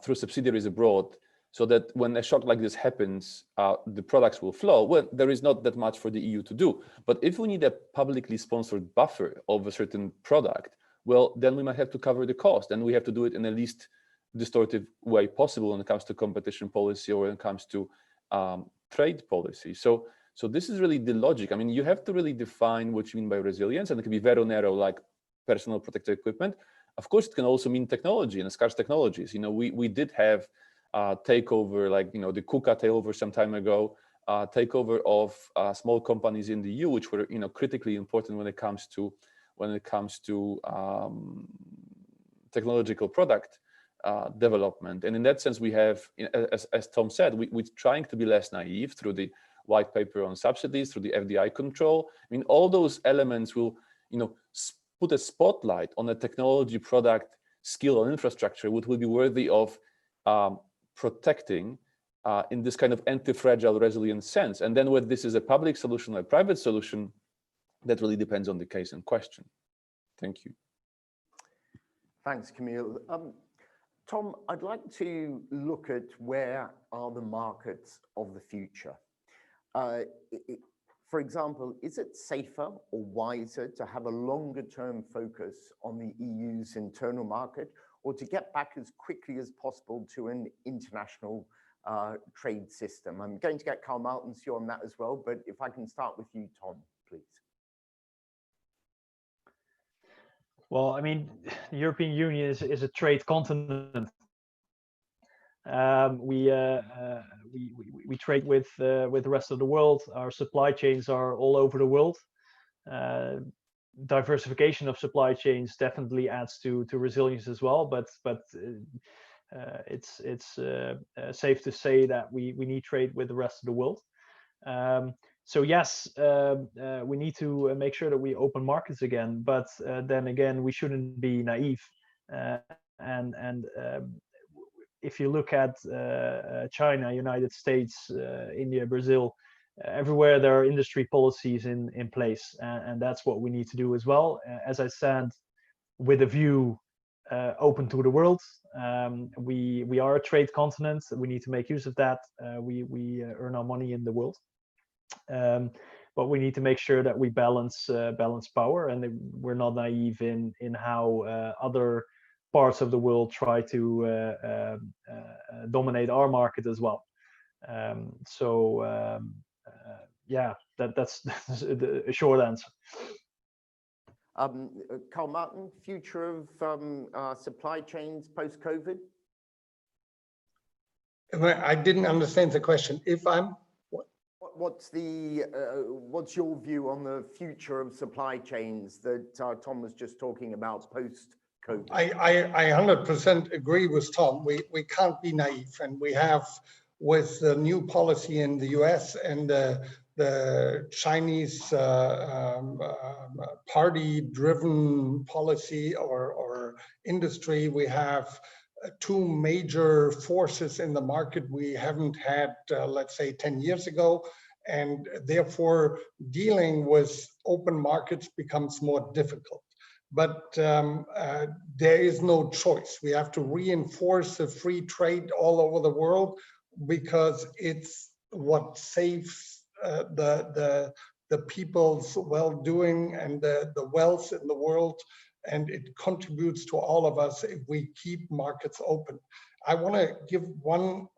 through subsidiaries abroad, so that when a shock like this happens, the products will flow, well, there is not that much for the EU to do. But if we need a publicly sponsored buffer of a certain product, well, then we might have to cover the cost, and we have to do it in the least distortive way possible when it comes to competition policy or when it comes to trade policy. So this is really the logic. I mean, you have to really define what you mean by resilience, and it can be very narrow, like personal protective equipment. Of course, it can also mean technology and scarce technologies. You know, we did have takeover, like, you know, the KUKA takeover some time ago, takeover of small companies in the EU, which were, you know, critically important when it comes to technological product development. And in that sense, we have, as Tom said, we're trying to be less naive through the white paper on subsidies, through the FDI control. I mean, all those elements will, you know, put a spotlight on a technology, product, skill, or infrastructure, which will be worthy of protecting in this kind of anti-fragile, resilient sense. And then whether this is a public solution or a private solution, that really depends on the case in question. Thank you. Thanks, Camille. Tom, I'd like to look at where are the markets of the future. For example, is it safer or wiser to have a longer term focus on the EU's internal market, or to get back as quickly as possible to an international trade system? I'm going to get Carl Martin's view on that as well, but if I can start with you, Tom, please. Well, I mean, the European Union is a trade continent. We trade with the rest of the world. Our supply chains are all over the world. Diversification of supply chains definitely adds to resilience as well. But it's safe to say that we need trade with the rest of the world. So yes, we need to make sure that we open markets again. But then again, we shouldn't be naive. If you look at China, United States, India, Brazil, everywhere there are industry policies in place, and that's what we need to do as well. As I said, with a view open to the world. We are a trade continent. We need to make use of that. We earn our money in the world, but we need to make sure that we balance power, and we're not naive in how other parts of the world try to dominate our market as well. Yeah, that's a short answer. Carl Martin, future of supply chains post-COVID? I didn't understand the question. If I'm what's your view on the future of supply chains that Tom was just talking about post-COVID? I 100% agree with Tom. We can't be naive, and we have, with the new policy in the US and the Chinese party-driven policy or industry, we have two major forces in the market we haven't had, let's say, 10 years ago. And therefore, dealing with open markets becomes more difficult. But there is no choice. We have to reinforce the free trade all over the world, because it's what saves the people's well-doing and the wealth in the world, and it contributes to all of us if we keep markets open. I want to give one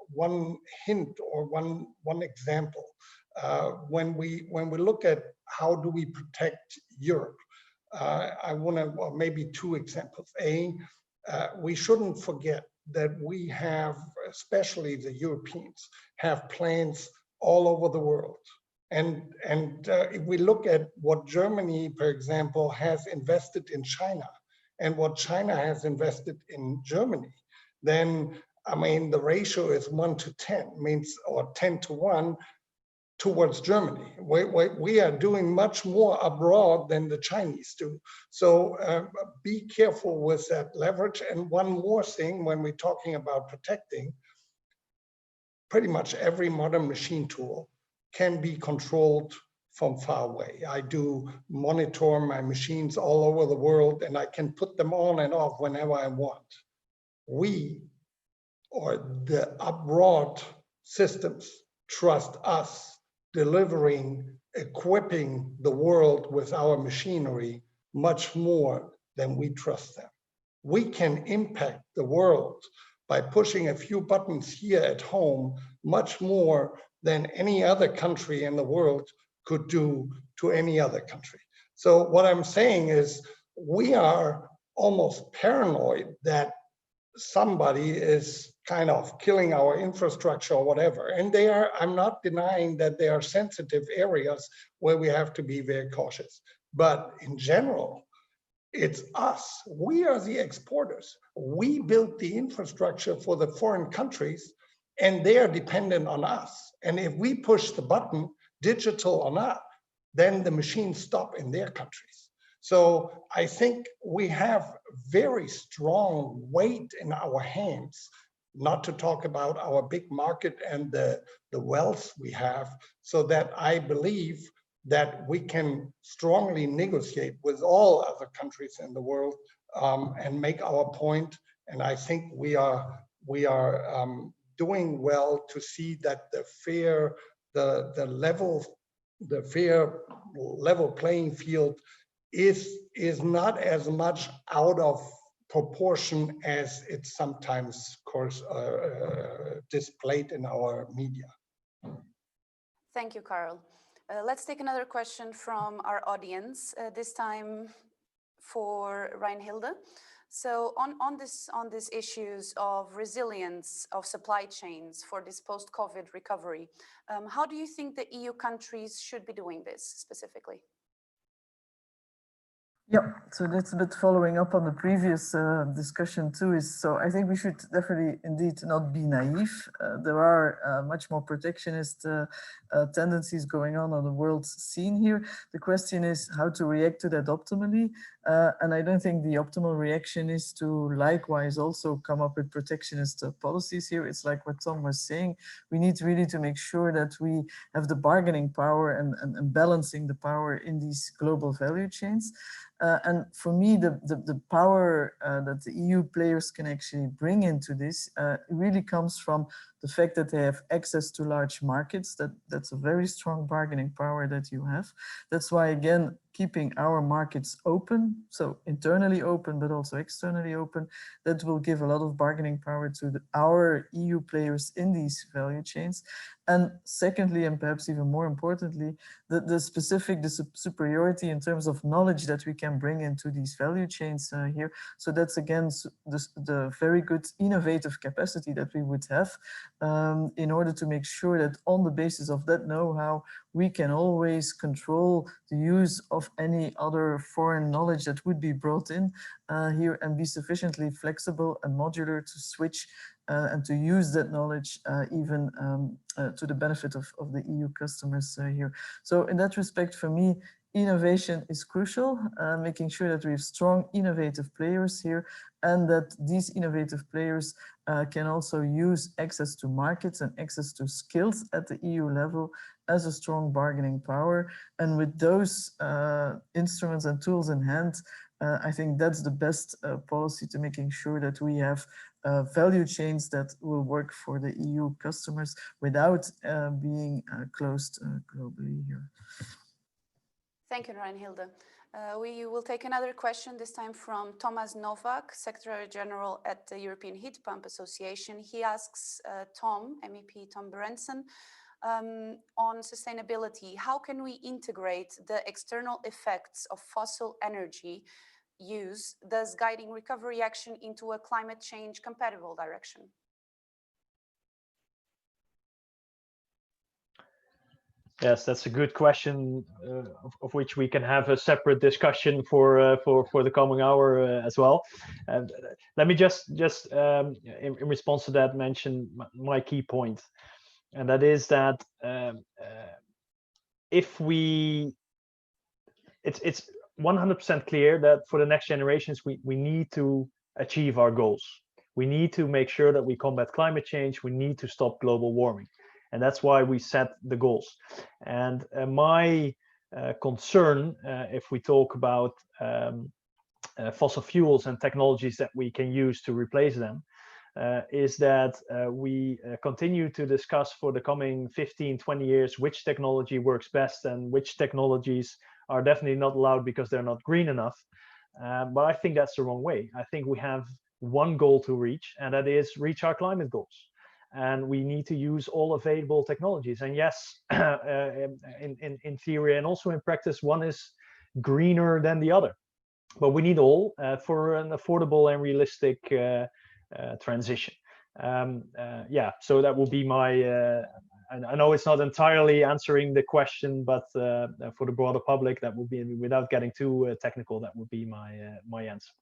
hint or one example. When we look at how do we protect Europe, I want to, well, maybe two examples. We shouldn't forget that we have, especially the Europeans, have plants all over the world. And if we look at what Germany, for example, has invested in China and what China has invested in Germany, then, I mean, the ratio is 1 to 10, means, or 10 to 1 towards Germany. We are doing much more abroad than the Chinese do. So be careful with that leverage. And one more thing, when we're talking about protecting, pretty much every modern machine tool can be controlled from far away. I do monitor my machines all over the world, and I can put them on and off whenever I want. We, or the abroad systems, trust us delivering, equipping the world with our machinery much more than we trust them. We can impact the world by pushing a few buttons here at home much more than any other country in the world could do to any other country. So what I'm saying is we are almost paranoid that somebody is kind of killing our infrastructure or whatever. And they are, I'm not denying that there are sensitive areas where we have to be very cautious. But in general, it's us. We are the exporters. We built the infrastructure for the foreign countries, and they are dependent on us. And if we push the button, digital or not, then the machines stop in their countries. So I think we have very strong weight in our hands, not to talk about our big market and the wealth we have, so that I believe that we can strongly negotiate with all other countries in the world and make our point. And I think we are doing well to see that the fair level playing field is not as much out of proportion as it's sometimes, of course, displayed in our media. Thank you, Karel. Let's take another question from our audience, this time for Reinhilde. So on these issues of resilience of supply chains for this post-COVID recovery, how do you think the EU countries should be doing this specifically? Yeah, so that's a bit following up on the previous discussion too. So I think we should definitely indeed not be naive. There are much more protectionist tendencies going on the world scene here. The question is how to react to that optimally. And I don't think the optimal reaction is to likewise also come up with protectionist policies here. It's like what Tom was saying. We need really to make sure that we have the bargaining power and balancing the power in these global value chains. And for me, the power that the EU players can actually bring into this really comes from the fact that they have access to large markets. That's a very strong bargaining power that you have. That's why, again, keeping our markets open, so internally open, but also externally open, that will give a lot of bargaining power to our EU players in these value chains. And secondly, and perhaps even more importantly, the superiority in terms of knowledge that we can bring into these value chains here. So that's again the very good innovative capacity that we would have in order to make sure that on the basis of that know-how, we can always control the use of any other foreign knowledge that would be brought in here and be sufficiently flexible and modular to switch and to use that knowledge even to the benefit of the EU customers here. So in that respect, for me, innovation is crucial, making sure that we have strong, innovative players here and that these innovative players can also use access to markets and access to skills at the EU level as a strong bargaining power. And with those instruments and tools in hand, I think that's the best policy to making sure that we have value chains that will work for the EU customers without being closed globally here. Thank you, Reinhilde. We will take another question, this time from Thomas Novak, Secretary General at the European Heat Pump Association. He asks MEP Tom Berendsen, on sustainability, how can we integrate the external effects of fossil energy use, thus guiding recovery action into a climate change compatible direction? Yes, that's a good question, of which we can have a separate discussion for the coming hour as well. And let me just in response to that mention my key point, and that is that if it's 100% clear that for the next generations we need to achieve our goals. We need to make sure that we combat climate change. We need to stop global warming. And that's why we set the goals. And my concern, if we talk about fossil fuels and technologies that we can use to replace them, is that we continue to discuss for the coming 15, 20 years which technology works best and which technologies are definitely not allowed because they're not green enough. But I think that's the wrong way. I think we have one goal to reach, and that is reach our climate goals. And we need to use all available technologies. And yes, in theory and also in practice, one is greener than the other. But we need all for an affordable and realistic transition. Yeah, so that will be my, I know it's not entirely answering the question, but for the broader public, that will be, without getting too technical, that would be my answer.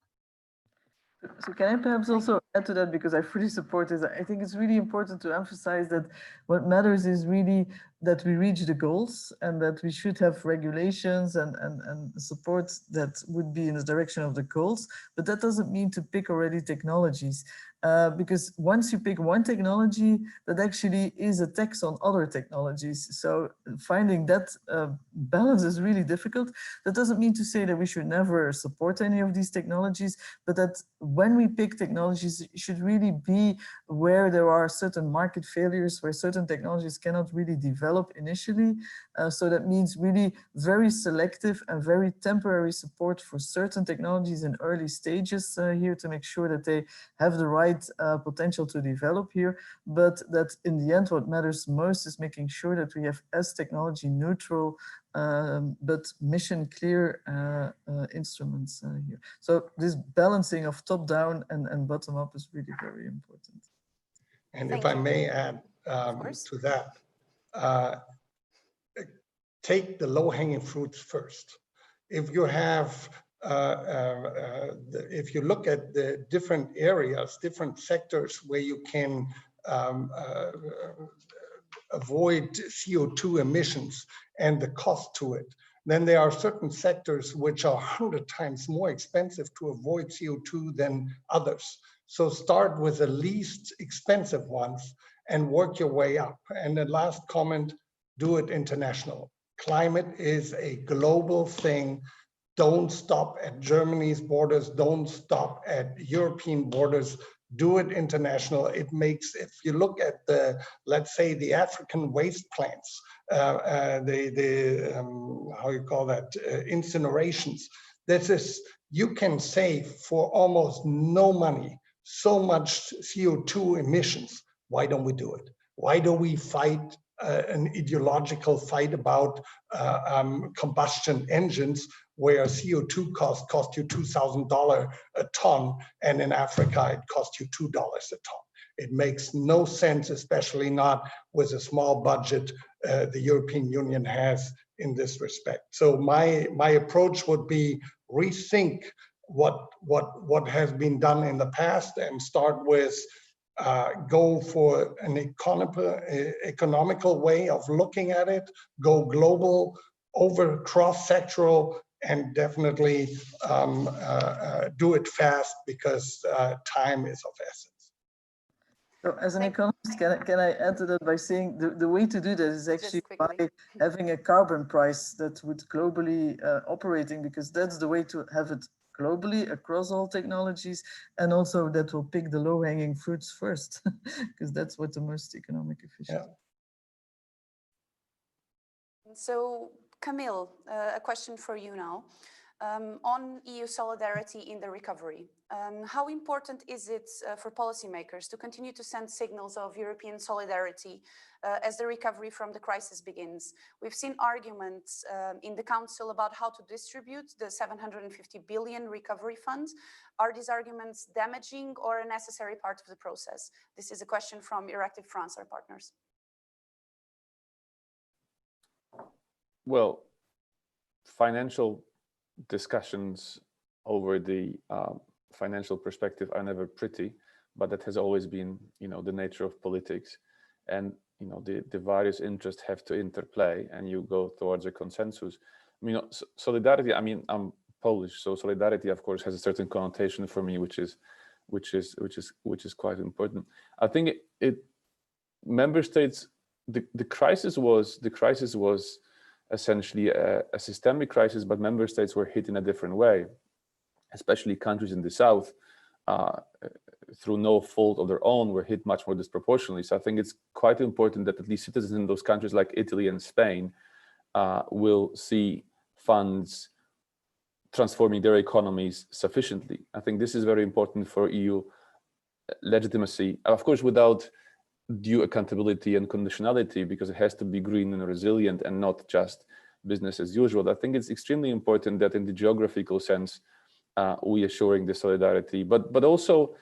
So can I perhaps also add to that, because I fully support this. I think it's really important to emphasize that what matters is really that we reach the goals, and that we should have regulations and support that would be in the direction of the goals. But that doesn't mean to pick already technologies, because once you pick one technology, that actually is a tax on other technologies. So finding that balance is really difficult. That doesn't mean to say that we should never support any of these technologies, but that when we pick technologies, it should really be where there are certain market failures, where certain technologies cannot really develop initially. So that means really very selective and very temporary support for certain technologies in early stages here, to make sure that they have the right potential to develop here. But that in the end, what matters most is making sure that we have as technology neutral but mission clear instruments here. So this balancing of top down and bottom up is really very important. And if I may add to that, take the low-hanging fruits first. If you have, if you look at the different areas, different sectors where you can avoid CO2 emissions and the cost to it, then there are certain sectors which are 100 times more expensive to avoid CO2 than others. So start with the least expensive ones and work your way up. And the last comment, do it international. Climate is a global thing. Don't stop at Germany's borders. Don't stop at European borders. Do it international. It makes, if you look at the, let's say, the African waste plants, how you call that, incinerations, this is, you can save for almost no money so much CO2 emissions. Why don't we do it? Why do we fight an ideological fight about combustion engines, where CO2 cost you $2,000 a ton, and in Africa it costs you $2 a ton. It makes no sense, especially not with a small budget the European Union has in this respect. So my approach would be rethink what has been done in the past and start with go for an economical way of looking at it, go global, over cross-sectoral, and definitely do it fast, because time is of essence. So as an economist, can I add to that by saying the way to do that is actually by having a carbon price that would globally operating, because that's the way to have it globally across all technologies, and also that will pick the low-hanging fruits first, because that's what the most economic efficient. Yeah. So Camille, a question for you now. On EU solidarity in the recovery, how important is it for policymakers to continue to send signals of European solidarity as the recovery from the crisis begins? We've seen arguments in the Council about how to distribute the 750 billion recovery funds. Are these arguments damaging or a necessary part of the process? This is a question from Euractiv France, our partners. Well, financial discussions over the financial perspective are never pretty, but that has always been, the nature of politics. And, the various interests have to interplay, and you go towards a consensus. Solidarity, I'm Polish, so solidarity, of course, has a certain connotation for me, which is quite important. I think member states the crisis was essentially a systemic crisis, but member states were hit in a different way, especially countries in the south, through no fault of their own, were hit much more disproportionately. So I think it's quite important that at least citizens in those countries like Italy and Spain will see funds transforming their economies sufficiently. I think this is very important for EU legitimacy, of course, without due accountability and conditionality, because it has to be green and resilient and not just business as usual. I think it's extremely important that in the geographical sense, we are showing the solidarity, but also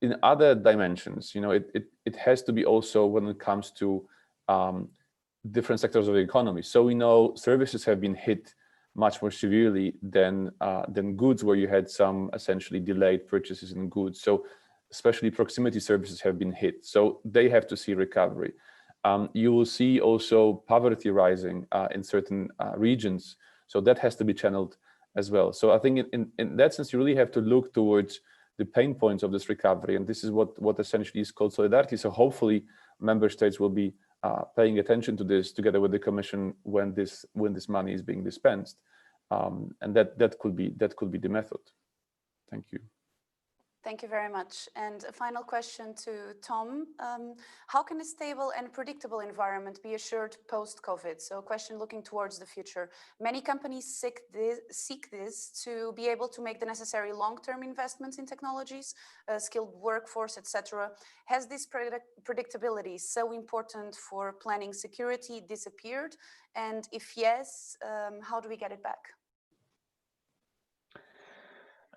in other dimensions. It has to be also when it comes to different sectors of the economy. So we know services have been hit much more severely than goods, where you had some essentially delayed purchases in goods. So especially proximity services have been hit. So they have to see recovery. You will see also poverty rising in certain regions. So that has to be channeled as well. So I think in that sense, you really have to look towards the pain points of this recovery. And this is what essentially is called solidarity. So hopefully member states will be paying attention to this together with the Commission when this money is being dispensed. And that could be the method. Thank you. Thank you very much. And a final question to Tom. How can a stable and predictable environment be assured post-COVID? So a question looking towards the future. Many companies seek this to be able to make the necessary long-term investments in technologies, skilled workforce, etc. Has this predictability, so important for planning security, disappeared? And if yes, how do we get it back?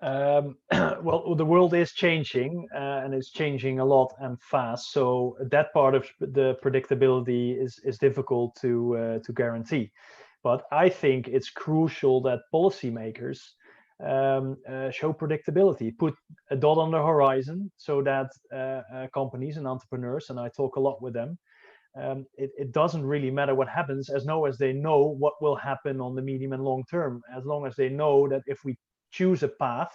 Well, the world is changing and it's changing a lot and fast. So that part of the predictability is difficult to guarantee. But I think it's crucial that policymakers show predictability, put a dot on the horizon so that companies and entrepreneurs, and I talk a lot with them, it doesn't really matter what happens as long as they know what will happen on the medium and long term, as long as they know that if we choose a path,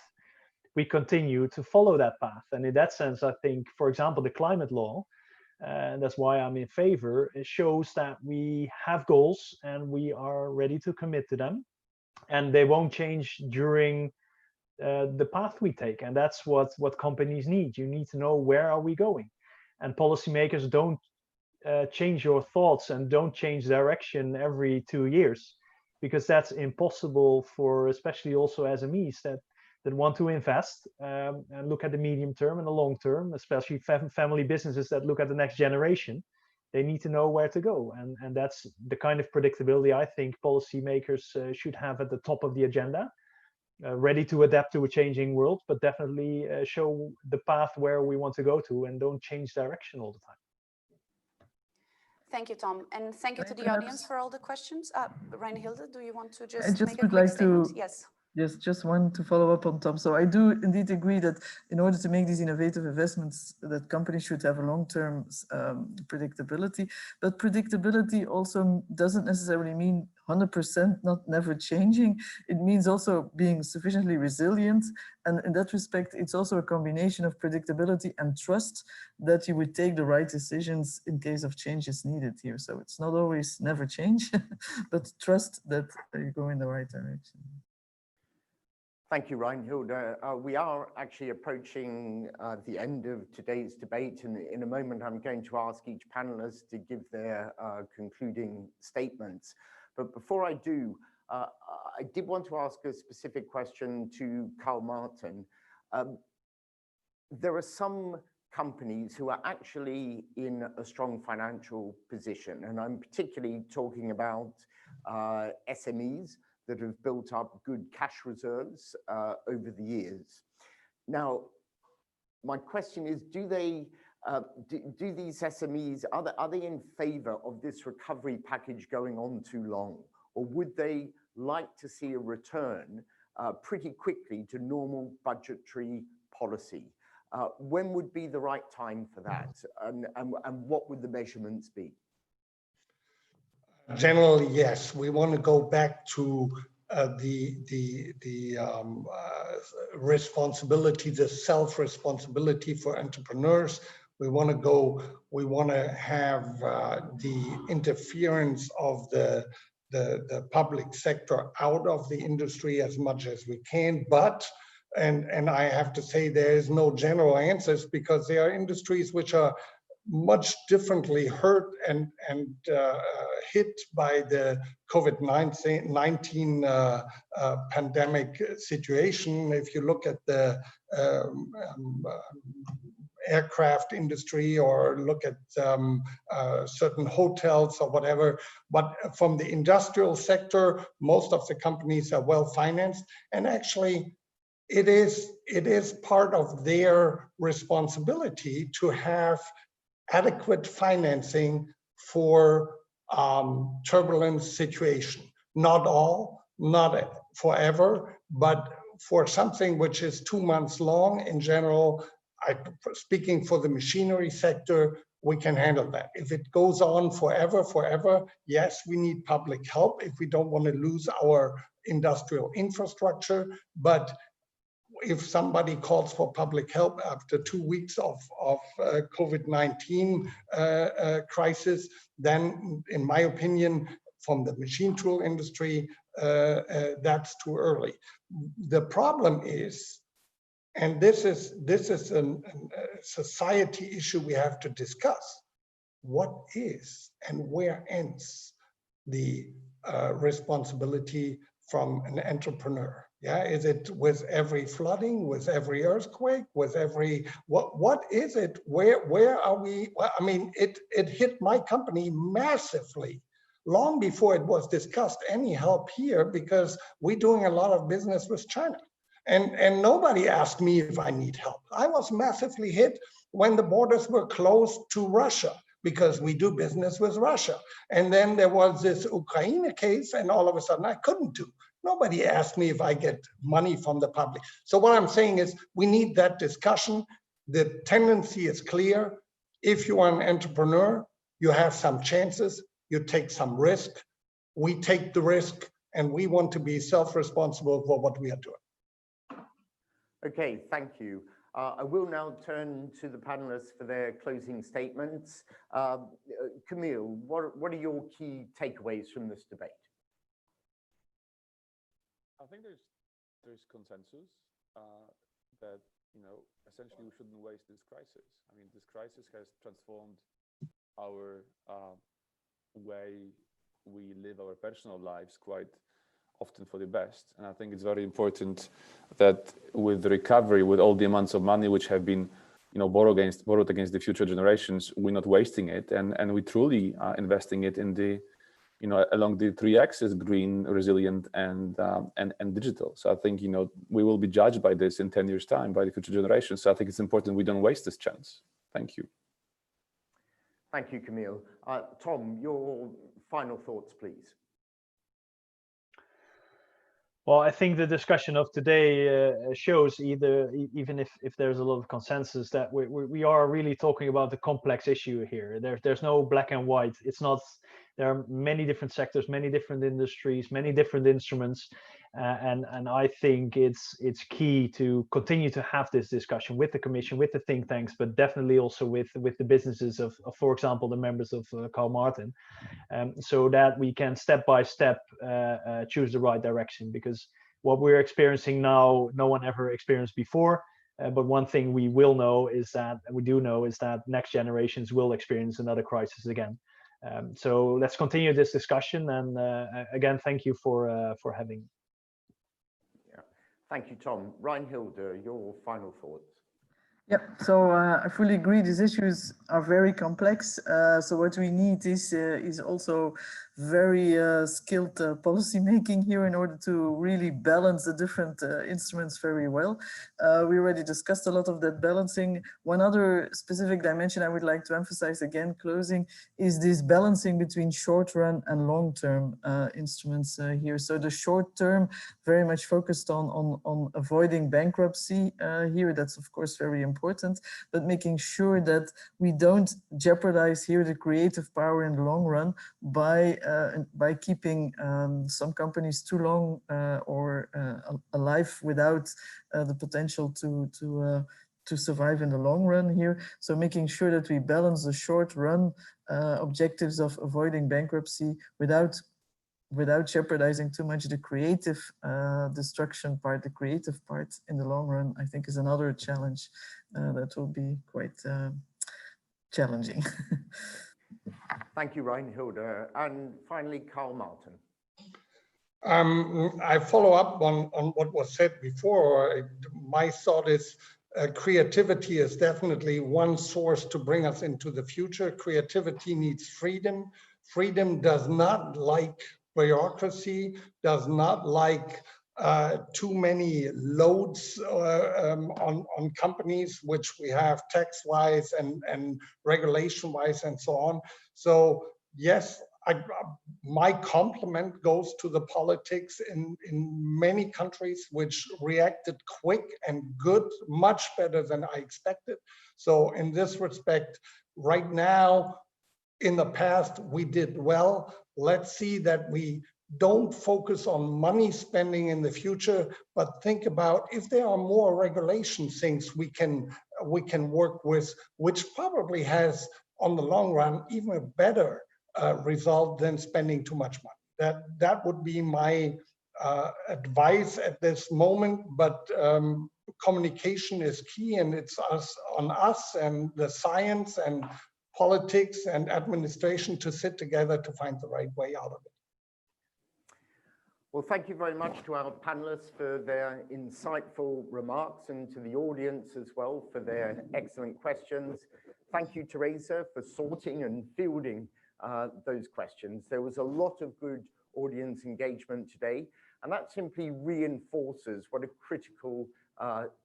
we continue to follow that path. And in that sense, I think, for example, the climate law, and that's why I'm in favor, it shows that we have goals and we are ready to commit to them, and they won't change during the path we take. And that's what companies need. You need to know, where are we going? And policymakers don't change your thoughts and don't change direction every 2 years, because that's impossible for especially also SMEs that want to invest and look at the medium term and the long term, especially family businesses that look at the next generation. They need to know where to go. And that's the kind of predictability I think policymakers should have at the top of the agenda, ready to adapt to a changing world, but definitely show the path where we want to go to and don't change direction all the time. Thank you, Tom. And thank you to the audience for all the questions. Reinhilde, do you want to just make a quick like statement? Yes. Yes, just one to follow up on Tom. So I do indeed agree that in order to make these innovative investments, that companies should have a long-term predictability. But predictability also doesn't necessarily mean 100% not never changing. It means also being sufficiently resilient. And in that respect, it's also a combination of predictability and trust that you would take the right decisions in case of change is needed here. So it's not always never change, but trust that you go in the right direction. Thank you, Reinhilde. We are actually approaching the end of today's debate, and in a moment I'm going to ask each panelist to give their concluding statements. But before I do, I did want to ask a specific question to Carl Martin. There are some companies who are actually in a strong financial position, and I'm particularly talking about SMEs that have built up good cash reserves over the years. Now, my question is, do these SMEs, are they in favor of this recovery package going on too long? Or would they like to see a return pretty quickly to normal budgetary policy? When would be the right time for that? And what would the measurements be? Generally, yes. We want to go back to the responsibility, the self-responsibility for entrepreneurs. We want to have the interference of the public sector out of the industry as much as we can. But, and I have to say, there is no general answers, because there are industries which are much differently hurt and hit by the COVID-19 pandemic situation. If you look at the aircraft industry, or look at certain hotels or whatever, but from the industrial sector, most of the companies are well financed, and actually it is part of their responsibility to have adequate financing for turbulent situation. Not all, not forever, but for something which is 2 months long, in general, speaking for the machinery sector, we can handle that. If it goes on forever, yes, we need public help if we don't want to lose our industrial infrastructure. But if somebody calls for public help after 2 weeks of COVID-19 crisis, then in my opinion, from the machine tool industry, that's too early. The problem is, and this is a society issue we have to discuss, what is and where ends the responsibility from an entrepreneur? Yeah, is it with every flooding, with every earthquake, with every, what is it? Where are we? Well, I mean, it hit my company massively long before it was discussed any help here, because we're doing a lot of business with China. And nobody asked me if I need help. I was massively hit when the borders were closed to Russia, because we do business with Russia. And then there was this Ukraine case, and all of a sudden I couldn't do. Nobody asked me if I get money from the public. So what I'm saying is, we need that discussion. The tendency is clear. If you are an entrepreneur, you have some chances, you take some risk. We take the risk, and we want to be self-responsible for what we are doing. Okay, thank you. I will now turn to the panelists for their closing statements. Camille, what are your key takeaways from this debate? I think there's consensus that, you know, essentially we shouldn't waste this crisis. I mean, this crisis has transformed our way we live our personal lives quite often for the best. And I think it's very important that with the recovery, with all the amounts of money which have been, you know, borrowed against the future generations, we're not wasting it, and we truly are investing it in the, you know, along the 3 axes: green, resilient, and digital. So I think, you know, we will be judged by this in 10 years' time by the future generations. So I think it's important we don't waste this chance. Thank you. Thank you, Camille. Tom, your final thoughts, please. Well, I think the discussion of today shows, even if there's a lot of consensus, that we are really talking about the complex issue here. There's no black and white. It's not. There are many different sectors, many different industries, many different instruments, and I think it's key to continue to have this discussion with the Commission, with the think tanks, but definitely also with the businesses of, for example, the members of Carl Martin, so that we can step by step choose the right direction. Because what we're experiencing now, no one ever experienced before. But one thing we do know is that next generations will experience another crisis again. So let's continue this discussion, and again, thank you for having me. Yeah. Thank you, Tom. Reinhilde, your final thoughts. Yeah, so I fully agree. These issues are very complex. So what we need is also very skilled policy making here in order to really balance the different instruments very well. We already discussed a lot of that balancing. One other specific dimension I would like to emphasize again, closing, is this balancing between short-run and long-term instruments here. So the short-term very much focused on avoiding bankruptcy here. That's of course very important, but making sure that we don't jeopardize here the creative power in the long run by keeping some companies too long or alive without the potential to to survive in the long run here. So making sure that we balance the short run objectives of avoiding bankruptcy without jeopardizing too much the creative destruction part, the creative part in the long run, I think is another challenge that will be quite challenging. Thank you, Reinhilde. And finally, Carl Martin. I follow up on what was said before. My thought is creativity is definitely one source to bring us into the future. Creativity needs freedom. Freedom does not like bureaucracy, does not like too many loads on companies, which we have tax-wise and regulation-wise and so on. So yes, my compliment goes to the politics in many countries which reacted quick and good, much better than I expected. So in this respect, right now, in the past, we did well. Let's see that we don't focus on money spending in the future, but think about if there are more regulation things we can work with, which probably has on the long run even a better result than spending too much money. That would be my advice at this moment. But communication is key, and it's on us and the science and politics and administration to sit together to find the right way out of it. Well, thank you very much to our panelists for their insightful remarks, and to the audience as well for their excellent questions. Thank you, Teresa, for sorting and fielding those questions. There was a lot of good audience engagement today, and that simply reinforces what a critical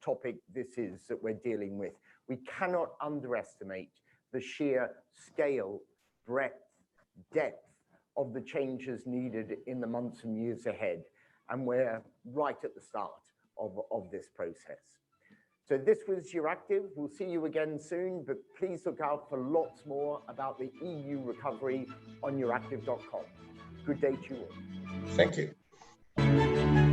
topic this is that we're dealing with. We cannot underestimate the sheer scale, breadth, depth of the changes needed in the months and years ahead. And we're right at the start of this process. So this was Euractiv. We'll see you again soon, but please look out for lots more about the EU recovery on euractiv.com. Good day to you all. Thank you.